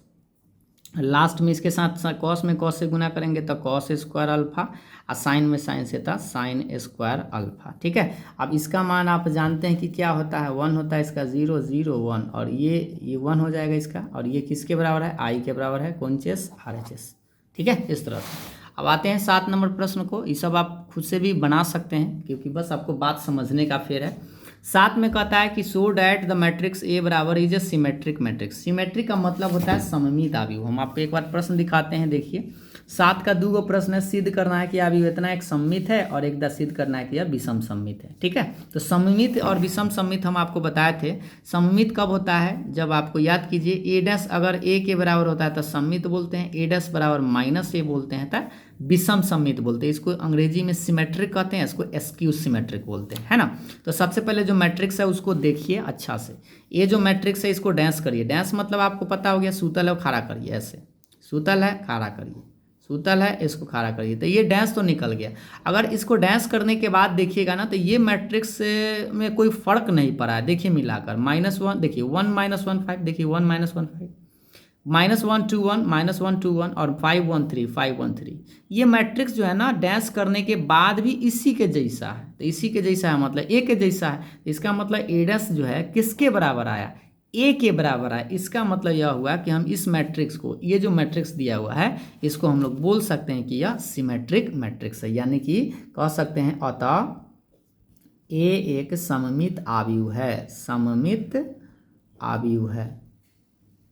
लास्ट में इसके साथ कॉस में कॉस से गुना करेंगे तो कॉस स्क्वायर अल्फा, और साइन में साइन से था साइन स्क्वायर अल्फा। ठीक है, अब इसका मान आप जानते हैं कि क्या होता है, 1 होता है इसका, 0 0 1, और ये 1 हो जाएगा इसका, और ये किसके बराबर है, आई के बराबर है, कौन चीज, RHS। ठीक है, इस तरह से। अब आते हैं 7 नंबर प्रश्न को। ये सब आप खुद से भी बना सकते हैं क्योंकि बस आपको बात समझने का फेर है। 7 में कहता है कि so that the matrix A बराबर is A symmetric matrix. Symmetric का मतलब होता है सममित आव्यूह। हम आपको एक बार प्रश्न दिखाते हैं, देखिए 7 का 2 प्रश्न है, सिद्ध करना है कि आव्यूह इतना एक सममित है, और एक सिद्ध करना है कि यह विषम सममित है। ठीक है, तो सममित और विषम सममित हम आपको बताए थे। सममित कब होता है, जब आपको याद कीजिए ए डैश अगर ए के बराबर होता है तो सममित बोलते हैं, ए डैश बराबर -a बोलते हैं तो विषम सममित बोलते हैं। इसको अंग्रेजी में सिमेट्रिक कहते हैं, इसको एस्क्यू सिमेट्रिक बोलते हैं, है ना। तो सबसे पहले जो मैट्रिक्स है उसको देखिए अच्छा से। ये जो मैट्रिक्स है इसको डैश करिए। डैश मतलब आपको पता हो गया, सूतल है खड़ा करिए, ऐसे सूतल है खड़ा करिए, सूतल है इसको खड़ा करिए, तो ये डैश तो निकल गया। अगर इसको डैश करने के बाद देखिएगा ना तो ये मैट्रिक्स में कोई फर्क नहीं पड़ा है। देखिए मिलाकर -1, देखिए 1 -1 5, देखिए 1 -1 5, -1 2 1, -1 2 1, और 5 1 3 5 1 3। ये मैट्रिक्स जो है ना डैश करने के बाद भी इसी के जैसा है। तो इसी के जैसा है मतलब ए के जैसा है, इसका मतलब ए डैश जो है किसके बराबर आया, ए के बराबर आया। इसका मतलब यह हुआ कि हम इस मैट्रिक्स को, ये जो मैट्रिक्स दिया हुआ है इसको हम लोग बोल सकते हैं कि यह सिमेट्रिक मैट्रिक्स है, यानी कि कह सकते हैं अतः ए एक सममित आव्यूह है, सममित आव्यूह है।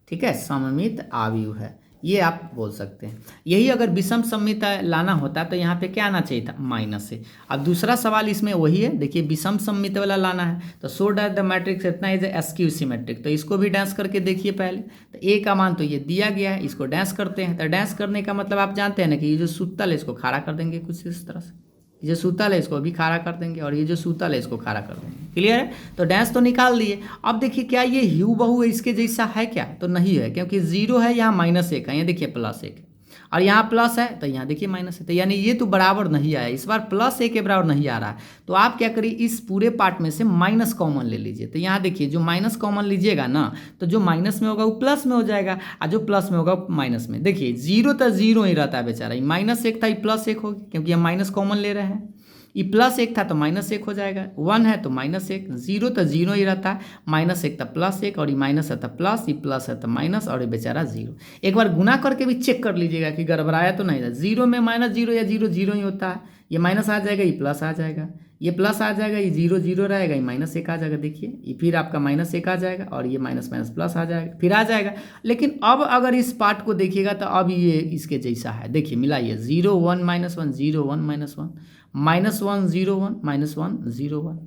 ठीक है, सममित आव्यूह है, ये आप बोल सकते हैं। यही अगर विषम सममित लाना होता तो यहाँ पे क्या आना चाहिए था, -से। अब दूसरा सवाल इसमें वही है, देखिए विषम सममित वाला लाना है तो सो डैश द मैट्रिक्स इतना इज एस्क्यू सिमेट्रिक। तो इसको भी डैश करके देखिए पहले। तो ए का मान तो ये दिया गया है, इसको डैश करते हैं। तो डैश करने का मतलब आप जानते हैं ना कि ये जो सूतल है इसको खड़ा कर देंगे कुछ इस तरह से, ये जो सूतल है इसको भी खड़ा कर देंगे, और ये जो सूतल है इसको खड़ा कर देंगे। क्लियर है, तो डैश तो निकाल दिए। अब देखिए क्या ये हू बहू इसके जैसा है क्या, तो नहीं है, क्योंकि 0 है, यहाँ -1 है, यहाँ देखिए +1 है, और यहाँ प्लस है तो यहाँ देखिए माइनस है, तो यानी ये तो बराबर नहीं आया, इस बार +1 के बराबर नहीं आ रहा है। तो आप क्या करिए, इस पूरे पार्ट में से माइनस कॉमन ले लीजिए। तो यहाँ देखिए जो माइनस कॉमन लीजिएगा ना, तो जो माइनस में होगा वो प्लस में हो जाएगा, और जो प्लस में होगा माइनस में। देखिए 0 तो 0 ही रहता है बेचारा, -1 था, ये +1 हो गया, क्योंकि हम माइनस कॉमन ले रहे हैं। ये +1 था तो -1 हो जाएगा, 1 है तो -1, 0 तो 0 ही रहता है, -1 था +1, और ये माइनस है तो प्लस, ये प्लस है तो माइनस, और ये बेचारा 0। एक बार गुना करके भी चेक कर लीजिएगा कि गड़बड़ाया तो नहीं था। 0 में -0 या 0 0 ही होता है, ये माइनस आ जाएगा, ये प्लस आ जाएगा, ये प्लस आ जाएगा, ये 0 0 रहेगा, ये -1 आ जाएगा। देखिए ये फिर आपका -1 आ जाएगा, और ये माइनस माइनस प्लस आ जाएगा, फिर आ जाएगा। लेकिन अब अगर इस पार्ट को देखिएगा तो अब ये इसके जैसा है। देखिए मिलाइए, 0 1 -1 0 1 -1 -1 0 1 -1 0 1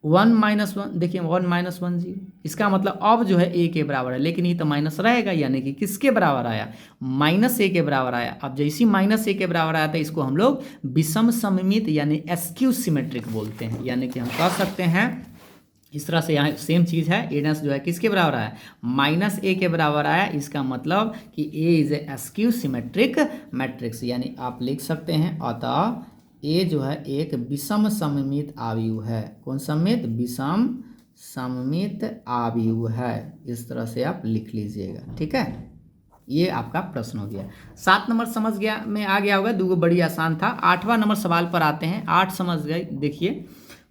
1 -1, देखिए 1 -1 0। इसका मतलब अब जो है a के बराबर है, लेकिन ये तो माइनस रहेगा, यानी कि किसके बराबर आया, -a के बराबर आया। अब जैसी -a के बराबर आया था, इसको हम लोग विषम सममित यानी एस्क्यू सिमेट्रिक बोलते हैं। यानी कि हम कह सकते हैं इस तरह से, यहाँ सेम चीज़ है, a डैश जो है किसके बराबर आया, -a के बराबर आया। इसका मतलब कि a is a askew symmetric matrix, यानी आप लिख सकते हैं अतः ए जो है एक विषम सममित आव्यूह है। कौन सममित, विषम सममित आव्यूह है। इस तरह से आप लिख लीजिएगा, ठीक है। ये आपका प्रश्न हो गया। 7 नंबर समझ गया में आ गया होगा, दो बड़ी आसान था। 8वां नंबर सवाल पर आते हैं। 8 समझ गए, देखिए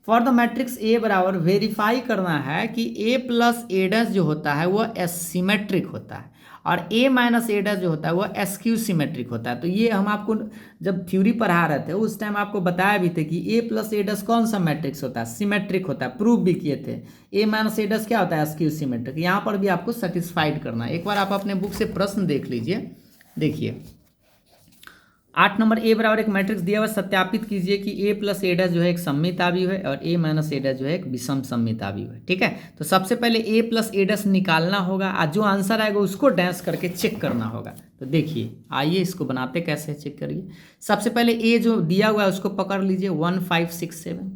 फॉर द मैट्रिक्स ए बराबर वेरीफाई करना है कि a + a डैश जो होता है वह एसिमेट्रिक होता है, और a - a डैश जो होता है वह एस्क्यू सिमेट्रिक होता है। तो ये हम आपको जब थ्योरी पढ़ा रहे थे उस टाइम आपको बताया भी थे कि a + a डैश कौन सा मैट्रिक्स होता है, सिमेट्रिक होता है। प्रूव भी किए थे, a - a डैश क्या होता है, एस्क्यू सिमेट्रिक। यहाँ पर भी आपको सेटिस्फाइड करना है। एक बार आप अपने बुक से प्रश्न देख लीजिए। देखिए 8 नंबर ए बराबर एक मैट्रिक्स दिया हुआ, सत्यापित कीजिए कि a + a डैश जो है एक सममित आव्यूह है, और a - a डैश जो है एक विषम सममित आव्यूह है। ठीक है, तो सबसे पहले a + a डैश निकालना होगा, और जो आंसर आएगा उसको डैश करके चेक करना होगा। तो देखिए आइए इसको बनाते कैसे, चेक करिए। सबसे पहले a जो दिया हुआ है उसको पकड़ लीजिए, 1 5 6 7,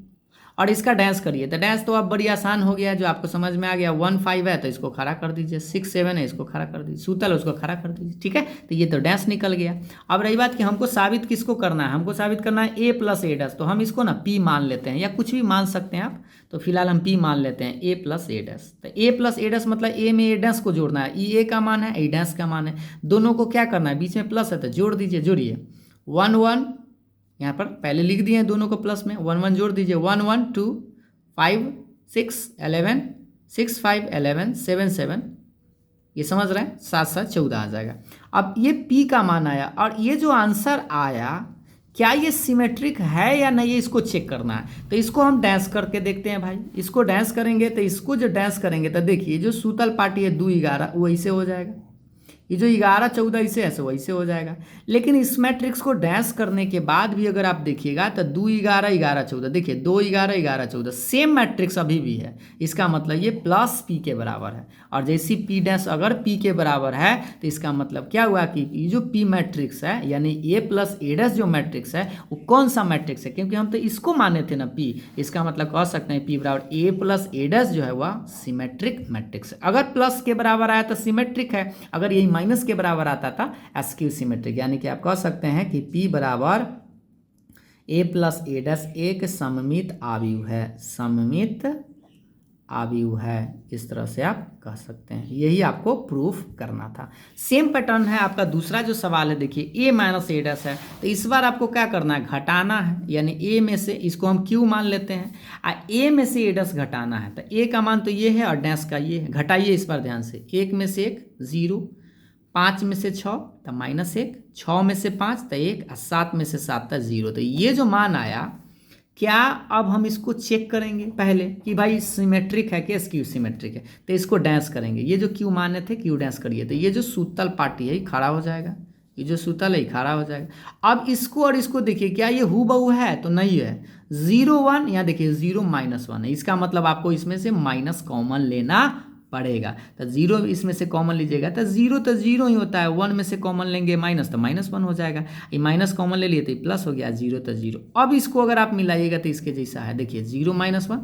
और इसका डैश करिए, तो डैश तो अब बड़ी आसान हो गया है, जो आपको समझ में आ गया। 1 5 है तो इसको खड़ा कर दीजिए, 6 7 है इसको खड़ा कर दीजिए, सूतल है उसको खड़ा कर दीजिए, ठीक है। तो ये तो डैश निकल गया। अब रही बात कि हमको साबित किसको करना है, हमको साबित करना है ए प्लस ए डैश, तो हम इसको ना पी मान लेते हैं, या कुछ भी मान सकते हैं आप, तो फिलहाल हम पी मान लेते हैं, ए प्लस ए डैश। तो ए प्लस ए डैश मतलब ए में ए डैश को जोड़ना है, ई ए का मान है, ए डैश का मान है, दोनों को क्या करना है, बीच में प्लस है तो जोड़ दीजिए, जोड़िए 1 1, यहाँ पर पहले लिख दिए हैं दोनों को प्लस में, 1 1 जोड़ दीजिए, 1 1 2 5 6 11 6 5 11 7 7, ये समझ रहे हैं, 7 7 14 आ जाएगा। अब ये P का मान आया, और ये जो आंसर आया क्या ये सिमेट्रिक है या नहीं, ये इसको चेक करना है। तो इसको हम डैश करके देखते हैं भाई, इसको डैश करेंगे तो इसको जो डैश करेंगे तो देखिए जो सूतल पार्टी है 2 11 वो ऐसे हो जाएगा, ये जो 11 14 इसे ऐसे वैसे हो जाएगा। लेकिन इस मैट्रिक्स को डैश करने के बाद भी अगर आप देखिएगा तो 2 11 11 14, देखिए 2 11 11 14 सेम मैट्रिक्स अभी भी है, इसका मतलब ये प्लस पी के बराबर है। और जैसी पी डैश अगर पी के बराबर है तो इसका मतलब क्या हुआ कि ये जो पी मैट्रिक्स है यानी ए प्लस ए डैश जो मैट्रिक्स है वो कौन सा मैट्रिक्स है, क्योंकि हम तो इसको माने थे ना पी, इसका मतलब कह सकते हैं पी बराबर ए प्लस ए डैश जो है वह सिमेट्रिक मैट्रिक्स है। अगर प्लस के बराबर आया तो सिमेट्रिक है, अगर यही माइनस के बराबर आता था एस्क्यू सिमेट्रिक, यानी कि आप कह सकते हैं कि P बराबर ए प्लस ए डैश एक सममित आव्यूह है, सममित आव्यूह है, इस तरह से आप कह सकते हैं। यही आपको प्रूफ करना था। सेम पैटर्न है आपका दूसरा जो सवाल है, देखिए ए माइनस ए डैश है, तो इस बार आपको क्या करना है, घटाना है, यानी ए में से इसको हम क्यू मान लेते हैं, ए में से ए डैश घटाना है, तो ए का मान तो ये है और डैश का ये है, घटाइए इस बार ध्यान से, 1 में से 1 0, 5 में से 6 तो -1, 6 में से 5 तो 1, 7 में से 7 तो 0। तो ये जो मान आया, क्या अब हम इसको चेक करेंगे पहले कि भाई सिमेट्रिक है कि स्क्यू सिमेट्रिक है, तो इसको डैश करेंगे, ये जो क्यू माने थे क्यू डैश करिए, तो ये जो सूतल पार्टी है ये खड़ा हो जाएगा, ये जो सूतल है ये खड़ा हो जाएगा। अब इसको और इसको देखिए क्या ये हूबहू है, तो नहीं है, 0 1, यहाँ देखिए 0 -1 है, इसका मतलब आपको इसमें से माइनस कॉमन लेना पड़ेगा। तो 0 इसमें से कॉमन लीजिएगा तो 0 ही होता है, 1 में से कॉमन लेंगे माइनस तो -1 हो जाएगा, ये माइनस कॉमन ले लिए तो प्लस हो गया, 0 तो 0। अब इसको अगर आप मिलाइएगा तो इसके जैसा है, देखिए 0 -1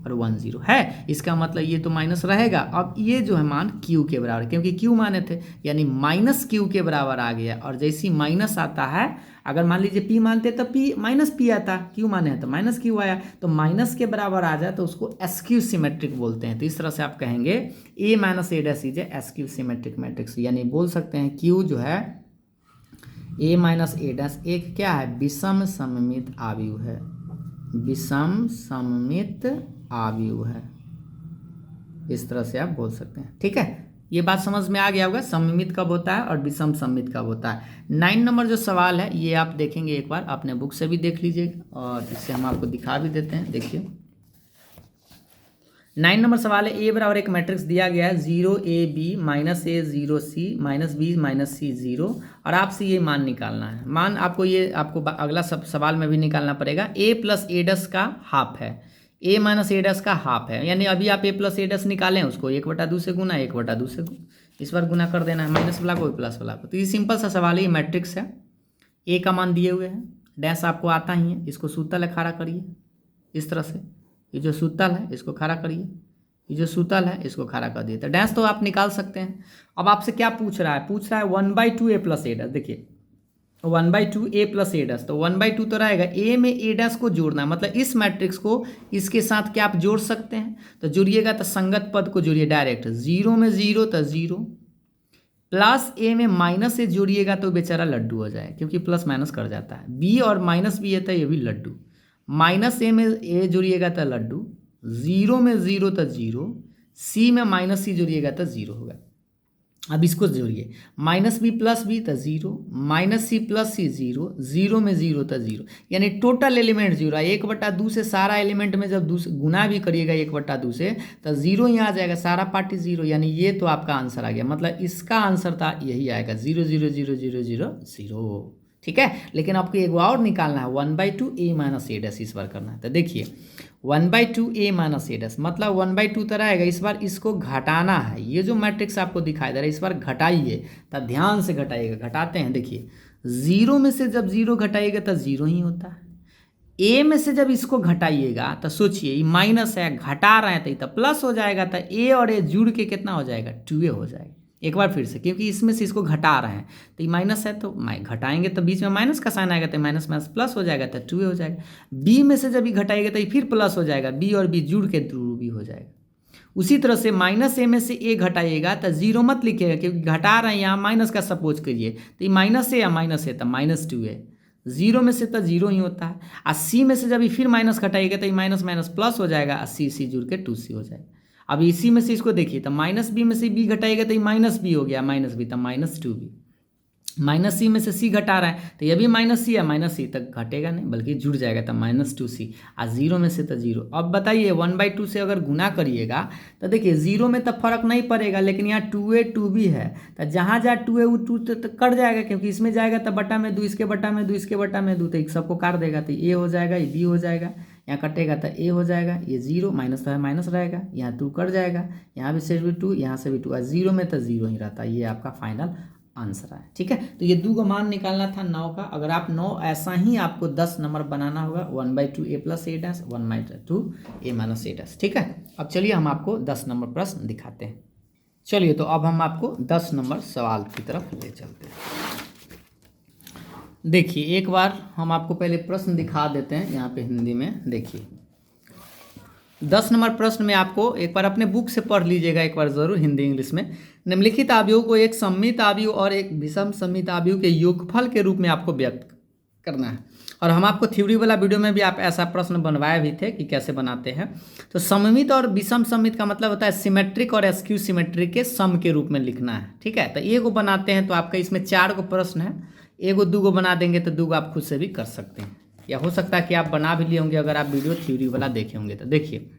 और 1 0 है, इसका मतलब ये तो माइनस रहेगा। अब ये जो है मान क्यू के बराबर, क्योंकि क्यू माने थे यानी माइनस क्यू के बराबर आ गया, और जैसी माइनस आता है, अगर मान लीजिए पी मानते तो पी माइनस पी आता, क्यू माने हैं तो माइनस क्यू आया, तो माइनस के बराबर आ जाए तो उसको एस्क्यू सिमेट्रिक बोलते हैं। तो इस तरह से आप कहेंगे A minus A dash is skew symmetric matrix, यानी बोल सकते हैं क्यू जो है ए माइनस ए डैश एक क्या है, विषम सममित आव्यूह है, विषम सममित आव्यूह है, इस तरह से आप बोल सकते हैं। ठीक है, ये बात समझ में आ गया होगा, सममित कब होता है और विषम सममित कब होता है। 9 नंबर जो सवाल है ये आप देखेंगे, एक बार अपने बुक से भी देख लीजिएगा और इससे हम आपको दिखा भी देते हैं। देखिए 9 नंबर सवाल है, ए बराबर एक मैट्रिक्स दिया गया है 0 A B -A 0 C -B -C 0, और आपसे ये मान निकालना है। मान आपको अगला सवाल में भी निकालना पड़ेगा। a प्लस ए डैश का हाफ है, a माइनस ए डैश का हाफ है, यानी अभी आप a प्लस ए डैश निकालें, उसको 1/2 से गुना, 1/2 से इस बार गुना कर देना है, माइनस वाला को प्लस वाला को। तो ये सिंपल सा सवाल है, ये मैट्रिक्स है, a का मान दिए हुए हैं, डैश आपको आता ही है, इसको सूतल है खड़ा करिए इस तरह से, ये जो सूतल है इसको खड़ा करिए, ये जो सूतल है इसको खड़ा कर दिए, तो डैश तो आप निकाल सकते हैं। अब आपसे क्या पूछ रहा है, 1/2 a प्लस ए डैश, देखिए 1/2 a प्लस ए डैश, तो 1/2 तो रहेगा, a में a डैश को जोड़ना है, मतलब इस मैट्रिक्स को इसके साथ क्या आप जोड़ सकते हैं, तो जुड़िएगा तो संगत पद को जोड़िए डायरेक्ट, 0 में 0 तो 0, प्लस a में माइनस से जोड़िएगा तो बेचारा लड्डू हो जाए, क्योंकि प्लस माइनस कर जाता है, b और माइनस भी है तो ये भी लड्डू, माइनस ए में a जोड़िएगा तो लड्डू, 0 में 0 तो 0, c में माइनस c जोड़िएगा तो 0 होगा। अब इसको जोड़िए, -b प्लस b तो 0, -c प्लस c 0, 0 में 0 तो 0, यानी टोटल एलिमेंट 0 है, 1/2 से सारा एलिमेंट में जब गुना भी करिएगा 1/2 से तो 0 ही आ जाएगा, सारा पार्टी 0, यानी ये तो आपका आंसर आ गया, मतलब इसका आंसर था यही आएगा 0 0 0 0 0 0। ठीक है, लेकिन आपको एक और निकालना है, 1/2 a माइनस ए डैश इस बार करना है। तो देखिए 1/2 a माइनस ए डैश मतलब 1/2 तो रहेगा, इस बार इसको घटाना है, ये जो मैट्रिक्स आपको दिखाई दे रहा है इस बार घटाइए, तब ध्यान से घटाइएगा। घटाते हैं, देखिए 0 में से जब 0 घटाइएगा तो 0 ही होता है, ए में से जब इसको घटाइएगा तो सोचिए ये माइनस है, घटा रहे हैं तो प्लस हो जाएगा, तो ए और ए जुड़ के कितना हो जाएगा 2a हो जाएगा। एक बार फिर से, क्योंकि इसमें से इसको घटा रहे हैं तो ये माइनस है तो घटाएंगे तो बीच में माइनस का साइन आएगा तो माइनस माइनस प्लस हो जाएगा तो 2a हो जाएगा। बी में से जब ये घटाएगा तो ये फिर प्लस हो जाएगा, बी और बी जुड़ के 2b हो जाएगा। उसी तरह से माइनस ए में से ए घटाइएगा तो जीरो मत लिखिएगा, क्योंकि घटा रहे हैं यहाँ माइनस का सपोज करिए तो ये माइनस है या माइनस है तो -2a। जीरो में से तो जीरो ही होता है। और सी में से जब ये फिर माइनस घटाइएगा तो ये माइनस माइनस प्लस हो जाएगा और सी जुड़ के 2c हो जाएगा। अब इसी में से इसको देखिए तो माइनस बी में से बी घटाएगा तो ये माइनस बी हो गया, माइनस बी तो -2b। माइनस सी में से सी घटा रहा है तो ये भी माइनस सी है, माइनस सी तक घटेगा नहीं बल्कि जुड़ जाएगा तो -2c। और जीरो में से तो जीरो। अब बताइए 1/2 से अगर गुना करिएगा तो देखिए जीरो में तो फर्क नहीं पड़ेगा, लेकिन यहाँ 2a 2b है तो जहाँ जहाँ 2a वो 2 तो कट जाएगा, क्योंकि इसमें जाएगा तो बटा में 2, इसके बटा में 2, इसके बटा में 2, तो एक सबको काट देगा तो a हो जाएगा, ये b हो जाएगा, यहाँ कटेगा तो a हो जाएगा, ये जीरो माइनस तो है माइनस रहेगा, यहाँ 2 कट जाएगा, यहाँ भी से भी 2, यहाँ से भी 2, और जीरो में तो जीरो ही रहता है। ये आपका फाइनल आंसर है। ठीक है, तो ये 2 का मान निकालना था 9 का। अगर आप 9 ऐसा ही आपको 10 नंबर बनाना होगा 1/2 a + a dash 1/2 a - a dash. ठीक है, अब चलिए हम आपको 10 नंबर प्रश्न दिखाते हैं। चलिए तो अब हम आपको 10 नंबर सवाल की तरफ ले चलते हैं। देखिए एक बार हम आपको पहले प्रश्न दिखा देते हैं यहाँ पे हिंदी में। देखिए 10 नंबर प्रश्न में आपको एक बार अपने बुक से पढ़ लीजिएगा एक बार ज़रूर, हिंदी इंग्लिश में। निम्नलिखित आव्यूह को एक सममित आव्यूह और एक विषम सममित आव्यूह के योगफल के रूप में आपको व्यक्त करना है। और हम आपको थ्योरी वाला वीडियो में भी आप ऐसा प्रश्न बनवाए भी थे कि कैसे बनाते हैं। तो सममित और विषम सममित का मतलब होता है सिमेट्रिक और एस्क्यू सिमेट्रिक के सम के रूप में लिखना है। ठीक है, तो एगो बनाते हैं तो आपका इसमें 4 गो प्रश्न है, एगो 2 गो बना देंगे तो 2 गो आप खुद से भी कर सकते हैं, या हो सकता है कि आप बना भी लिए होंगे अगर आप वीडियो थ्योरी वाला देखे होंगे। तो देखिए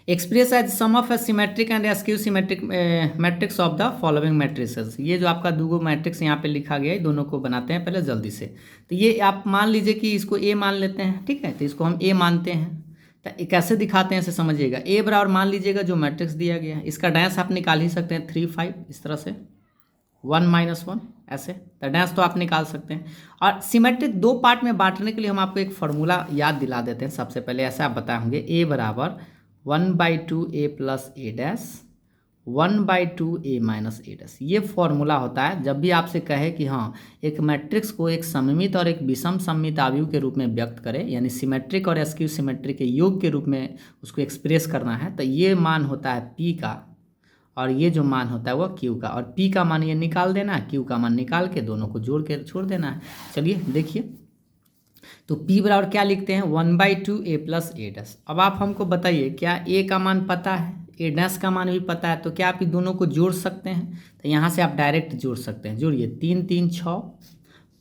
express as sum of a symmetric and skew symmetric matrix of the following matrices. ये जो आपका 2 गो मैट्रिक्स यहाँ पे लिखा गया है, दोनों को बनाते हैं पहले जल्दी से। तो ये आप मान लीजिए कि इसको ए मान लेते हैं। ठीक है, तो इसको हम ए मानते हैं। तो कैसे दिखाते हैं इसे समझिएगा। ए बराबर मान लीजिएगा जो मैट्रिक्स दिया गया है, इसका डैश आप निकाल ही सकते हैं 3 5 इस तरह से, 1 - 1 ऐसे, तो डैश तो आप निकाल सकते हैं। और सिमेट्रिक 2 पार्ट में बांटने के लिए हम आपको एक फार्मूला याद दिला देते हैं। सबसे पहले ऐसे आप बताए होंगे, ए बराबर 1/2 a + a dash 1/2 a - a dash. ये फॉर्मूला होता है जब भी आपसे कहे कि हाँ एक मैट्रिक्स को एक सममित और एक विषम सममित आव्यूह के रूप में व्यक्त करें, यानी सिमेट्रिक और एस्क्यू सिमेट्रिक के योग के रूप में उसको एक्सप्रेस करना है, तो ये मान होता है p का और ये जो मान होता है वो q का। और p का मान ये निकाल देना है, q का मान निकाल के दोनों को जोड़ के छोड़ देना है। चलिए देखिए, तो p बराबर क्या लिखते हैं 1/2 a + a डैश। अब आप हमको बताइए क्या a का मान पता है, a डैश का मान भी पता है, तो क्या आप इन दोनों को जोड़ सकते हैं? तो यहाँ से आप डायरेक्ट जोड़ सकते हैं। जोड़िए 3 3 6,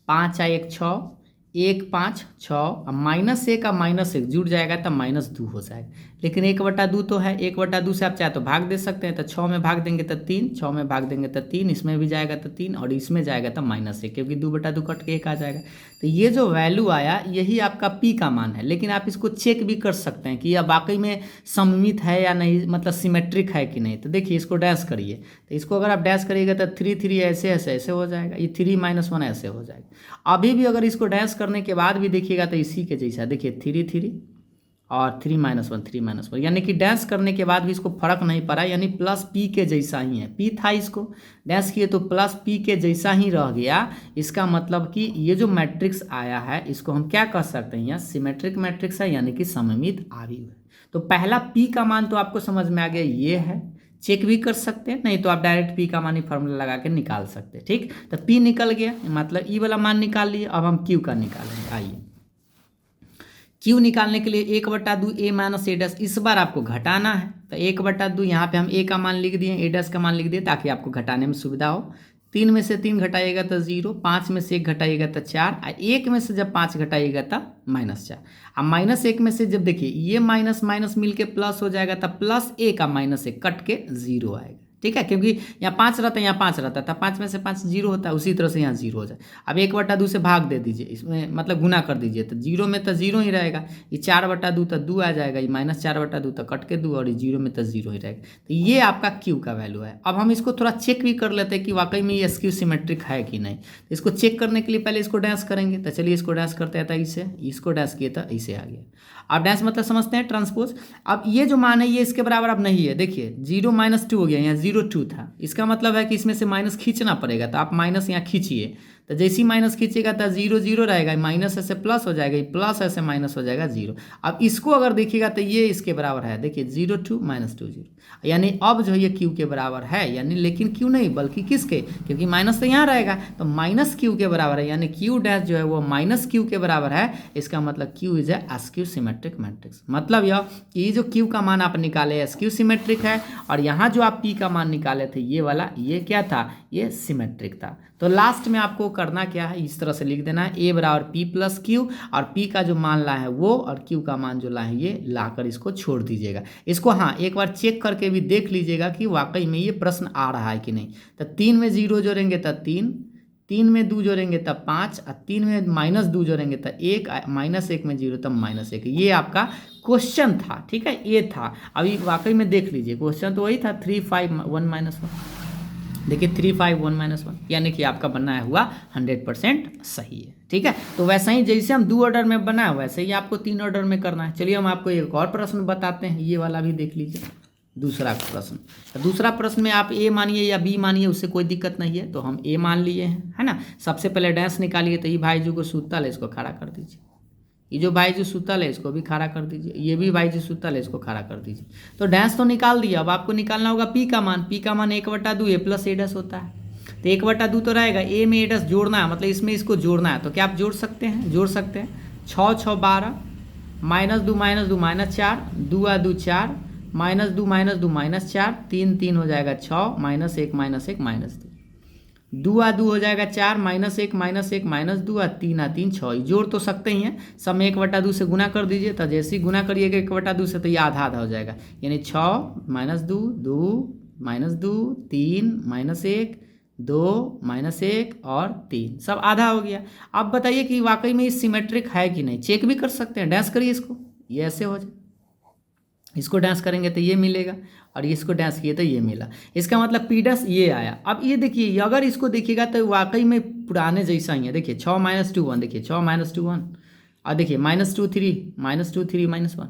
5 1 6, 1 5 6, अब -1 का -1 जुड़ जाएगा तो -2 हो जाएगा। लेकिन 1/2 तो है, 1/2 से आप चाहे तो भाग दे सकते हैं। तो 6 में भाग देंगे तो 3, 6 में भाग देंगे तो 3, इसमें भी जाएगा तो 3 और इसमें जाएगा तो -1, क्योंकि 2/2 कट के 1 आ जाएगा। तो ये जो वैल्यू आया यही आपका p का मान है। लेकिन आप इसको चेक भी कर सकते हैं कि यह वाकई में सममित है या नहीं, मतलब सिमेट्रिक है कि नहीं। तो देखिए इसको डैश करिए, तो इसको अगर आप डैश करिएगा तो 3 3 ऐसे ऐसे ऐसे हो जाएगा, ये 3 - 1 ऐसे हो जाएगा। अभी भी अगर इसको डैश करने के बाद भी देखिएगा तो इसी के जैसा, देखिए 3 3 और 3 - 1 3 - 1, यानी कि डैश करने के बाद भी इसको फर्क नहीं पड़ा, यानी +p के जैसा ही है। p था, इसको डैश किए तो +p के जैसा ही रह गया। इसका मतलब कि ये जो मैट्रिक्स आया है इसको हम क्या कह सकते हैं, सिमेट्रिक मैट्रिक्स है, यानी कि सममित आव्यूह है। तो पहला p का मान तो आपको समझ में आ गया, ये है। चेक भी कर सकते हैं, नहीं तो आप डायरेक्ट p का मान ही फार्मूला लगा के निकाल सकते हैं। ठीक, तो p निकल गया, मतलब e वाला मान निकाल लिए। अब हम q का निकालेंगे। आइए q निकालने के लिए 1/2 a - a डैश, इस बार आपको घटाना है। तो 1/2 यहाँ पे हम a का मान लिख दिए, a डैश का मान लिख दिए ताकि आपको घटाने में सुविधा हो। 3 में से 3 घटाइएगा तो 0, 5 में से 1 घटाइएगा तो 4, और 1 में से जब 5 घटाइएगा तो -4। अब -1 में से जब देखिए ये माइनस माइनस मिल के प्लस हो जाएगा तो +a का -1 कट के 0 आएगा। ठीक है, क्योंकि यहाँ 5 रहता है, यहाँ 5 रहता था, 5 में से 5 जीरो होता है, उसी तरह से यहाँ जीरो हो जाए। अब 1/2 से भाग दे दीजिए, इसमें मतलब गुना कर दीजिए, तो जीरो में तो जीरो ही रहेगा, ये 4/2 तो 2 आ जाएगा, ये -4/2 तो कट के 2, और ये जीरो में तो जीरो ही रहेगा। तो ये आपका क्यू का वैल्यू है। अब हम इसको थोड़ा चेक भी कर लेते हैं कि वाकई में ये स्क्यू सिमेट्रिक है कि नहीं। तो इसको चेक करने के लिए पहले इसको डैश करेंगे, तो चलिए इसको डैश करते हैं, इसको डैश किए तो इसे आ गया। अब डैश मतलब समझते हैं ट्रांसपोज। अब ये जो मान है ये इसके बराबर अब नहीं है, देखिए 0 - 2 हो गया, यहाँ 0 2 था, इसका मतलब है कि इसमें से माइनस खींचना पड़ेगा। तो आप माइनस यहाँ खींचिए, तो जैसे ही माइनस खींचेगा तो 0 0 रहेगा, माइनस ऐसे प्लस हो जाएगा, प्लस ऐसे माइनस हो जाएगा 0। अब इसको अगर देखिएगा तो ये इसके बराबर है, देखिए 0 2 -2 0, यानी अब जो ये क्यू के बराबर है, यानी लेकिन क्यू नहीं बल्कि किसके, क्योंकि माइनस तो यहाँ रहेगा, तो माइनस क्यू के बराबर है, यानी क्यू डैश जो है वो माइनस क्यू के बराबर है। इसका मतलब Q is A skew symmetric matrix. मतलब यह कि ये जो क्यू का मान आप निकाले स्क्यू सिमेट्रिक है, और यहाँ जो आप पी का मान निकाले थे ये वाला, ये क्या था, ये सिमेट्रिक था। तो लास्ट में आपको करना क्या है, इस तरह से लिख देना है ए बराबर पी प्लस क्यू, और पी का जो मान ला है वो, और क्यू का मान जो ला है ये लाकर इसको छोड़ दीजिएगा। इसको हाँ एक बार चेक करके भी देख लीजिएगा कि वाकई में ये प्रश्न आ रहा है कि नहीं। तो 3 में 0 जोड़ेंगे तो 3, 3 में 2 जोड़ेंगे तब 5, और 3 में -2 जोड़ेंगे तो 1, -1 में 0 तब -1। ये आपका क्वेश्चन था, ठीक है, ये था। अभी वाकई में देख लीजिए क्वेश्चन तो वही था 3 5 1 -1, देखिए 3 5 1 -1, यानी कि आपका बनाया हुआ 100% सही है। ठीक है, तो वैसे ही जैसे हम 2 ऑर्डर में बनाए वैसे ही आपको 3 ऑर्डर में करना है। चलिए हम आपको एक और प्रश्न बताते हैं, ये वाला भी देख लीजिए। दूसरा प्रश्न, तो दूसरा प्रश्न में आप ए मानिए या बी मानिए, उससे कोई दिक्कत नहीं है। तो हम ए मान लिए हैं, है ना। सबसे पहले डैश निकालिए, तो ये भाई जी को सूतल है, इसको खड़ा कर दीजिए। ये जो भाई जी सूतल है इसको भी खड़ा कर दीजिए, ये भी भाई जी सूतल है इसको खड़ा कर दीजिए। तो डैश तो निकाल दिया, अब आपको निकालना होगा पी का मान। पी का मान 1/2 ए प्लस ए डैश होता है, तो 1/2 तो रहेगा, ए में ए डैश जोड़ना है, मतलब इसमें इसको जोड़ना है। तो क्या आप जोड़ सकते हैं, जोड़ सकते हैं। 6 6 12, -2 -2 -4, 2 आ 2 4, -2 -2 -4, 3 3 हो जाएगा 6, -1 -1 -2, 2 आ 2 हो जाएगा 4, -1 -1 -2, 3 आ 3 6। जोड़ तो सकते ही हैं, सब में 1/2 से गुना कर दीजिए। तो जैसे ही गुना करिएगा 1/2 से, तो ये आधा आधा हो जाएगा, यानी 6 -2 2 -2 3 -1 2 -1 और 3, सब आधा हो गया। अब बताइए कि वाकई में ये सिमेट्रिक है कि नहीं, चेक भी कर सकते हैं। डैश करिए इसको, ये ऐसे हो जाए, इसको डैश करेंगे तो ये मिलेगा, और इसको डैश किए तो ये मिला। इसका मतलब पी डैश ये आया। अब ये देखिए, अगर इसको देखिएगा तो वाकई में पुराने जैसा ही है। देखिए 6 -2 1, देखिए 6 -2 1, और देखिए -2 3 -2 3 -1,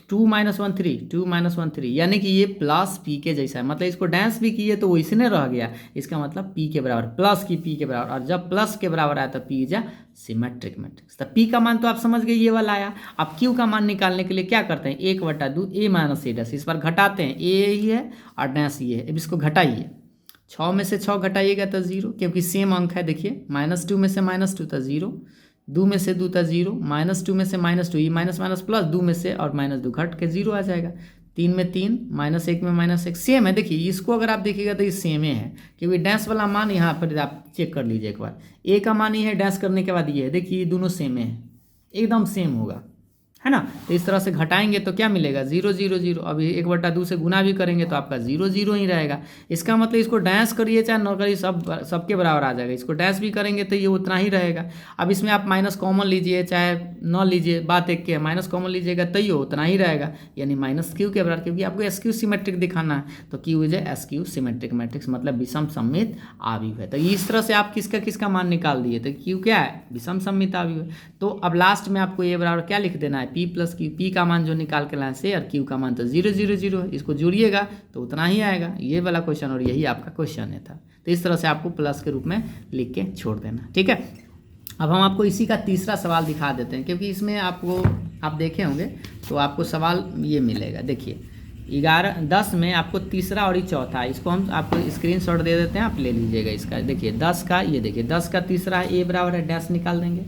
2 -1 3 2 -1 3, यानी कि ये प्लस पी के जैसा है। मतलब इसको डैश भी किए तो वो इसने रह गया, इसका मतलब पी के बराबर, प्लस की पी के बराबर, और जब प्लस के बराबर आया तो P is a symmetric matrix. तो पी का मान तो आप समझ गए, ये वाला आया। अब क्यू का मान निकालने के लिए क्या करते हैं, 1/2 ए माइनस ए डैश, इस बार घटाते हैं, ए ही है और डैश ये है। अब इसको घटाइए, 6 में से 6 घटाइएगा तो 0, क्योंकि सेम अंक है। देखिए -2 में से -2 तो 0, 2 में से 2 था 0, -2 में से -2, ये माइनस माइनस प्लस, 2 में से और -2 घट के 0 आ जाएगा। 3 में 3, -1 में -1, सेम है। देखिए इसको अगर आप देखिएगा तो ये सेम है, क्योंकि डैश वाला मान यहाँ पर आप चेक कर लीजिए एक बार। ए का मान ये है, डैश करने के बाद ये है, देखिए ये दोनों सेम है, एकदम सेम होगा, है ना। तो इस तरह से घटाएंगे तो क्या मिलेगा, 0 0 0। अब 1/2 से गुना भी करेंगे तो आपका 0 0 ही रहेगा। इसका मतलब इसको डैश करिए चाहे न करिए, सबके बराबर आ जाएगा। इसको डैश भी करेंगे तो ये उतना ही रहेगा। अब इसमें आप माइनस कॉमन लीजिए चाहे न लीजिए, बात एक के, माइनस कॉमन लीजिएगा तो ये उतना ही रहेगा, यानी माइनस क्यू के बराबर, क्योंकि आपको एसक्यू सिमेट्रिक दिखाना है। तो Q is SQ symmetric matrix, मतलब विषम सममित आव्यूह है। तो इस तरह से आप किसका किसका मान निकाल दिए, तो क्यू क्या है, विषम सममित आव्यूह है। तो अब लास्ट में आपको ये बराबर क्या लिख देना है, पी प्लस क्यू। पी का मान जो निकाल के लाए से, और क्यू का मान तो 0 0 0 है, इसको जोड़िएगा तो उतना ही आएगा। ये वाला क्वेश्चन और यही आपका क्वेश्चन है था। तो इस तरह से आपको प्लस के रूप में लिख के छोड़ देना, ठीक है। अब हम आपको इसी का तीसरा सवाल दिखा देते हैं, क्योंकि इसमें आपको आप देखे होंगे तो आपको सवाल ये मिलेगा। देखिए 10 में आपको तीसरा और ये चौथा, इसको हम आपको स्क्रीनशॉट दे देते हैं, आप ले लीजिएगा इसका। देखिए 10 का, ये देखिए 10 का तीसरा है, ए बराबर है, डैश निकाल देंगे,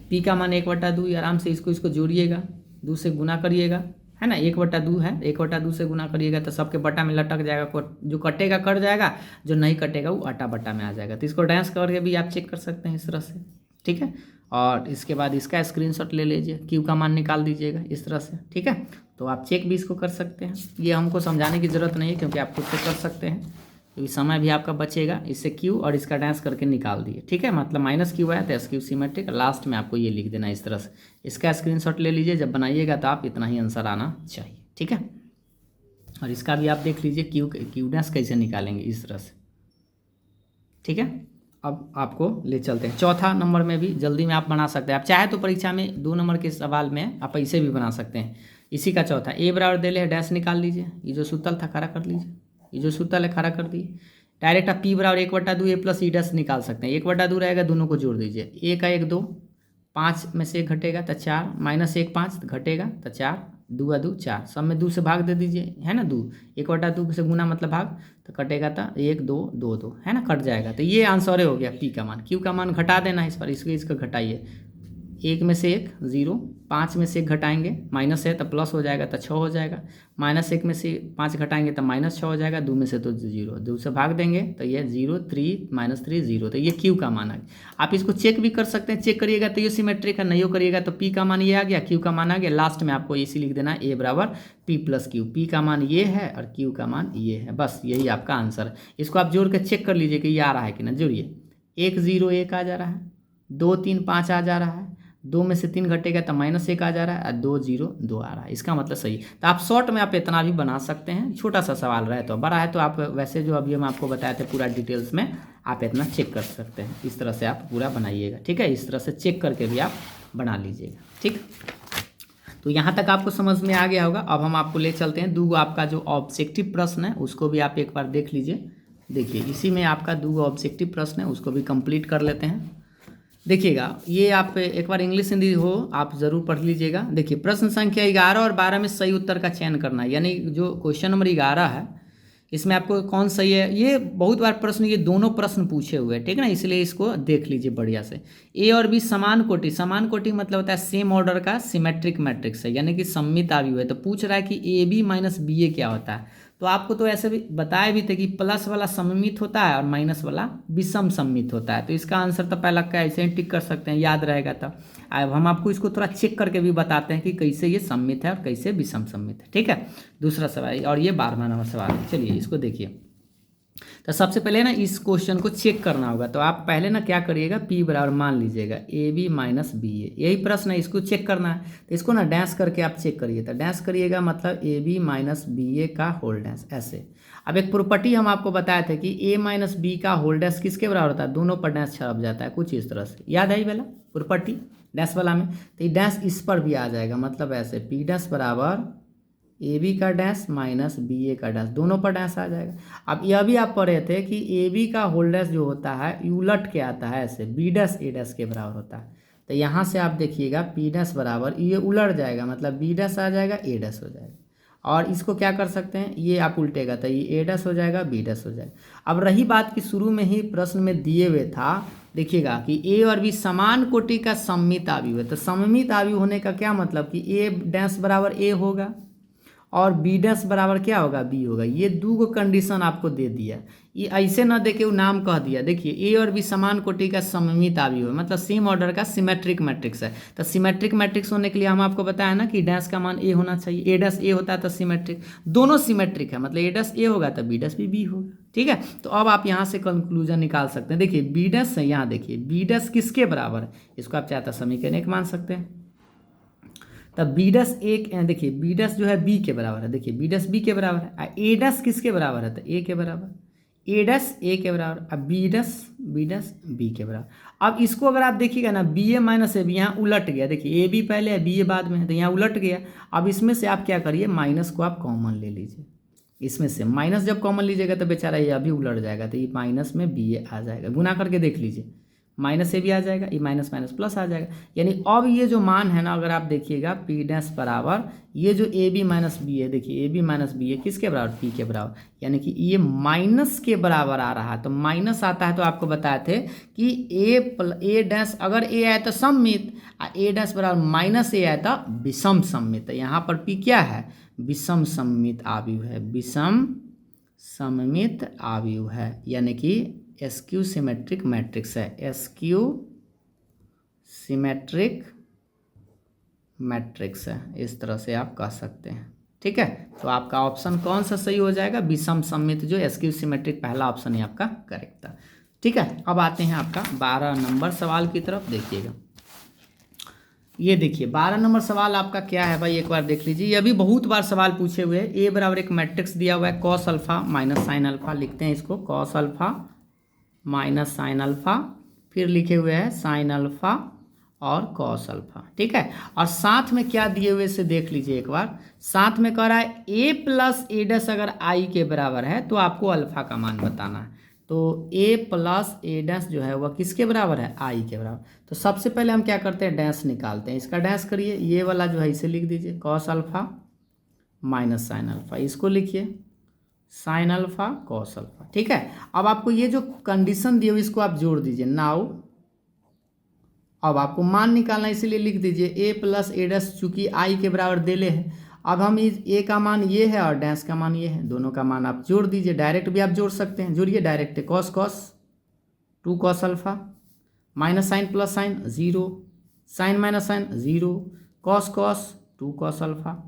पी का मान 1/2, आराम से इसको जोड़िएगा, 2 से गुना करिएगा, है ना। 1/2 है, 1/2 से गुना करिएगा तो सबके बटा में लटक जाएगा, जो कटेगा कट जाएगा, जो नहीं कटेगा वो अटा बटा में आ जाएगा। तो इसको डैश करके भी आप चेक कर सकते हैं इस तरह से, ठीक है। और इसके बाद इसका स्क्रीनशॉट ले लीजिए, क्यू का मान निकाल दीजिएगा इस तरह से, ठीक है। तो आप चेक भी इसको कर सकते हैं, ये हमको समझाने की ज़रूरत नहीं है क्योंकि आप खुद से कर सकते हैं, क्योंकि समय भी आपका बचेगा। इससे क्यू और इसका डैश करके निकाल दिए, ठीक है। मतलब माइनस क्यू आया तो एस क्यू सिमेट्रिक, लास्ट में आपको ये लिख देना इस तरह से। इसका स्क्रीनशॉट ले लीजिए, जब बनाइएगा तो आप इतना ही आंसर आना चाहिए, ठीक है। और इसका भी आप देख लीजिए क्यू डैश कैसे निकालेंगे इस तरह से, ठीक है। अब आपको ले चलते हैं चौथा नंबर में भी जल्दी में आप बना सकते हैं। आप चाहे तो परीक्षा में 2 नंबर के सवाल में आप ऐसे भी बना सकते हैं। इसी का चौथा, ए बराबर दे ले डैश निकाल लीजिए, ये जो सूतल था खड़ा कर लीजिए, ये जो सूतल है खड़ा कर दिए। डायरेक्ट आप पी बराबर 1/2 ए प्लस ई डैश निकाल सकते हैं। 1/2 रहेगा, दोनों को जोड़ दीजिए, ए का 1 2, 5 में से 1 घटेगा तो 4, -1 5 घटेगा तो 4, 2 2 4, सब में 2 से भाग दे दीजिए, है ना। 2 1/2 से गुना मतलब भाग, तो कटेगा तो 1 2 2 2, है ना, कट जाएगा। तो ये आंसर हो गया पी का मान। क्यू का मान घटा देना है इस पर, इसको घटाइए, 1 में से 1 0, 5 में से 1 घटाएंगे, माइनस है तो प्लस हो जाएगा तो 6 हो जाएगा, -1 में से 5 घटाएंगे तो -6 हो जाएगा, 2 में से तो 0, 2 से भाग देंगे तो ये 0 3 -3 0, तो ये क्यू का मान है। आप इसको चेक भी कर सकते हैं, चेक करिएगा तो ये सिमेट्रिक है, नहीं हो करिएगा तो पी का मान ये आ गया, क्यू का मान आ गया। लास्ट में आपको इसी लिख देना, ए बराबर पी प्लस क्यू, पी का मान ये है और क्यू का मान ये है, बस यही आपका आंसर है। इसको आप जोड़ के चेक कर लीजिए कि ये आ रहा है कि ना। जोड़िए, 1 0 1 आ जा रहा है, 2 3 5 आ जा रहा है, 2 में से 3 घटेगा तो -1 आ जा रहा है, और 2 0 2 आ रहा है, इसका मतलब सही। तो आप शॉर्ट में आप इतना भी बना सकते हैं, छोटा सा सवाल रहे तो। बड़ा है तो आप वैसे जो अभी हम आपको बताए थे पूरा डिटेल्स में आप इतना चेक कर सकते हैं, इस तरह से आप पूरा बनाइएगा, ठीक है। इस तरह से चेक करके भी आप बना लीजिएगा, ठीक। तो यहाँ तक आपको समझ में आ गया होगा। अब हम आपको ले चलते हैं 2 आपका जो ऑब्जेक्टिव प्रश्न है उसको भी आप एक बार देख लीजिए। देखिए, इसी में आपका 2 ऑब्जेक्टिव प्रश्न है, उसको भी कंप्लीट कर लेते हैं। देखिएगा, ये आप एक बार इंग्लिश हिंदी हो आप ज़रूर पढ़ लीजिएगा। देखिए, प्रश्न संख्या 11 और 12 में सही उत्तर का चयन करना है, यानी जो क्वेश्चन नंबर 11 है इसमें आपको कौन सही है। ये बहुत बार प्रश्न, ये दोनों प्रश्न पूछे हुए हैं, ठीक है ना, इसलिए इसको देख लीजिए बढ़िया से। ए और बी समान कोटि मतलब होता है सेम ऑर्डर का सिमेट्रिक मैट्रिक्स है, यानी कि सममित आव्यूह है। तो पूछ रहा है कि ए बी माइनस बी ए क्या होता है। तो आपको तो ऐसे भी बताए भी थे कि प्लस वाला सममित होता है और माइनस वाला विषम सममित होता है। तो इसका आंसर तो पहला का ऐसे ही टिक कर सकते हैं, याद रहेगा। तो अब हम आपको इसको थोड़ा चेक करके भी बताते हैं कि कैसे ये सममित है और कैसे विषम सममित है, ठीक है। दूसरा सवाल, और ये 12वां नंबर सवाल है। चलिए इसको देखिए। तो सबसे पहले ना इस क्वेश्चन को चेक करना होगा। तो आप पहले ना क्या करिएगा, पी बराबर मान लीजिएगा ए बी माइनस बी ए, यही प्रश्न है, इसको चेक करना है। तो इसको ना डैश करके आप चेक करिए। तो डैश करिएगा मतलब ए बी माइनस बी ए का होल डैश, ऐसे। अब एक प्रॉपर्टी हम आपको बताए थे कि ए माइनस बी का होल डैश किसके बराबर होता है, दोनों पर डैश छप जाता है, कुछ इस तरह से। याद आई वाला प्रॉपर्टी डैश वाला में। तो ये डैश इस पर भी आ जाएगा, मतलब ऐसे पी डैश बराबर ए बी का डैश माइनस बी ए का डैश, दोनों पर डैश आ जाएगा। अब यह भी आप पढ़े थे कि ए बी का होल डैश जो होता है उलट के आता है, ऐसे बी डैश ए डैश के बराबर होता है। तो यहाँ से आप देखिएगा पी डैश बराबर ये उलट जाएगा, मतलब बी डैश आ जाएगा, ए डैश हो जाएगा। और इसको क्या कर सकते हैं, ये आप उल्टेगा तो ये ए डैश हो जाएगा, बी डैश हो जाएगा। अब रही बात कि शुरू में ही प्रश्न में दिए हुए था, देखिएगा कि ए और बी समान कोटि का सममित आव्यूह है। तो सममित आव्यूह होने का क्या मतलब कि ए डैश बराबर ए होगा और बी डैश बराबर क्या होगा, बी होगा। ये 2 कंडीशन आपको दे दिया, ये ऐसे ना देके वो नाम कह दिया। देखिए, ए और बी समान कोटि का सममित आव्यूह है, मतलब सेम ऑर्डर का सिमेट्रिक मैट्रिक्स है। तो सिमेट्रिक मैट्रिक्स होने के लिए हम आपको बताया ना कि डैश का मान ए होना चाहिए, ए डैश ए होता है तो सिमेट्रिक, दोनों सिमेट्रिक है, मतलब ए डैश ए होगा तो बी डैश भी बी होगा, ठीक है। तो अब आप यहाँ से कंक्लूजन निकाल सकते हैं। देखिए बी डैश है, यहाँ देखिए बी डैश किसके बराबर है, इसको आप चाहता समीकरण एक मान सकते हैं। तब बी डैश एक, देखिए बी डैश जो है बी के बराबर है, देखिए बी डैश बी के बराबर है। ए डैश किसके बराबर है, तो ए के बराबर, ए डैश ए के बराबर। अब बी डैश बी के बराबर। अब इसको अगर आप देखिएगा ना, B A minus A B यहाँ उलट गया, देखिए ए बी पहले है बी ए बाद में है, तो यहाँ उलट गया। अब इसमें से आप क्या करिए, माइनस को आप कॉमन ले लीजिए, इसमें से माइनस जब कॉमन लीजिएगा तो बेचारा ये अभी उलट जाएगा, तो ये माइनस में बी ए आ जाएगा। गुना करके देख लीजिए, माइनस ए भी आ जाएगा, ये माइनस माइनस प्लस आ जाएगा। यानी अब ये जो मान है ना, अगर आप देखिएगा पी डैश बराबर ये जो ए बी माइनस बी है, देखिए ए बी माइनस बी है किसके बराबर, पी के बराबर, यानी कि ये माइनस के बराबर आ रहा है। तो माइनस आता है तो आपको बताए थे कि ए डैश अगर ए आए तो सममित, ए डैश बराबर माइनस ए आए तो विषम सममित। तो यहाँ पर पी क्या है, विषम सममित आव्यूह है, विषम सममित आव्यूह है, यानी कि एसक्यू सिमेट्रिक मैट्रिक्स है, एसक्यू सिमेट्रिक मैट्रिक्स है, इस तरह से आप कह सकते हैं। ठीक है, तो आपका ऑप्शन कौन सा सही हो जाएगा, विषम सममित जो स्क्यू सिमेट्रिक, पहला ऑप्शन ही आपका करेक्ट था। ठीक है, अब आते हैं आपका 12 नंबर सवाल की तरफ। देखिएगा, ये देखिए 12 नंबर सवाल आपका क्या है भाई, एक बार देख लीजिए। ये भी बहुत बार सवाल पूछे हुए हैं। ए बराबर एक मैट्रिक्स दिया हुआ है cos alpha minus sine alpha, लिखते हैं इसको cos alpha minus sine alpha, फिर लिखे हुए हैं साइन अल्फा और कॉस अल्फा। ठीक है, और साथ में क्या दिए हुए से देख लीजिए एक बार। साथ में कह रहा है ए प्लस ए डैश अगर आई के बराबर है तो आपको अल्फा का मान बताना है। तो ए प्लस ए डैश जो है वह किसके बराबर है, आई के बराबर। तो सबसे पहले हम क्या करते हैं, डैश निकालते हैं। इसका डैश करिए, ये वाला जो है इसे लिख दीजिए cos alpha minus sine alpha, इसको लिखिए साइन अल्फा कॉस अल्फा। ठीक है, अब आपको ये जो कंडीशन दी हुई इसको आप जोड़ दीजिए। नाउ अब आपको मान निकालना, इसीलिए लिख दीजिए ए प्लस ए डैश, चूंकि आई के बराबर देले है। अब हम इस ए का मान ये है और डैश का मान ये है, दोनों का मान आप जोड़ दीजिए। डायरेक्ट भी आप जोड़ सकते हैं, जोड़िए direct. Cos cos 2 cos alpha minus sine plus sine 0, sine minus sine 0, cos cos 2 cos alpha.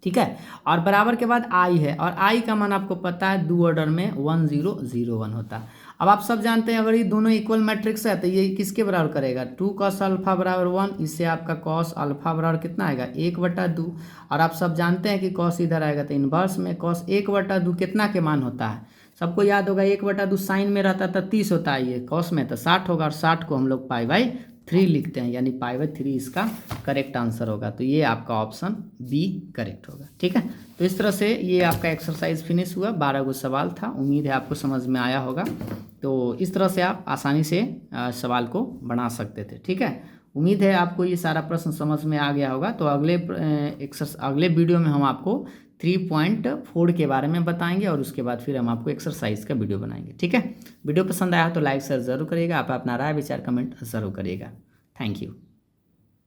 ठीक है, और बराबर के बाद आई है, और आई का मान आपको पता है 2 ऑर्डर में 1 0 0 1 होता है। अब आप सब जानते हैं अगर ये दोनों इक्वल मैट्रिक्स है तो ये किसके बराबर करेगा, 2 कॉस अल्फा बराबर 1, इससे आपका कॉस अल्फा बराबर कितना आएगा 1/2। और आप सब जानते हैं कि कॉस इधर आएगा तो इन्वर्स में कॉस 1/2 कितना के मान होता है, सबको याद होगा 1/2 साइन में रहता था 30 होता है, ये कॉस में तो 60 होगा, और 60 को हम लोग π/3 लिखते हैं, यानी π/3 इसका करेक्ट आंसर होगा। तो ये आपका ऑप्शन बी करेक्ट होगा। ठीक है, तो इस तरह से ये आपका एक्सरसाइज फिनिश हुआ। 12 गो सवाल था, उम्मीद है आपको समझ में आया होगा। तो इस तरह से आप आसानी से सवाल को बना सकते थे। ठीक है, उम्मीद है आपको ये सारा प्रश्न समझ में आ गया होगा। तो अगले वीडियो में हम आपको 3.4 के बारे में बताएंगे, और उसके बाद फिर हम आपको एक्सरसाइज का वीडियो बनाएंगे। ठीक है, वीडियो पसंद आया तो लाइक शेयर ज़रूर करिएगा, आप अपना राय विचार कमेंट ज़रूर करिएगा। Thank you.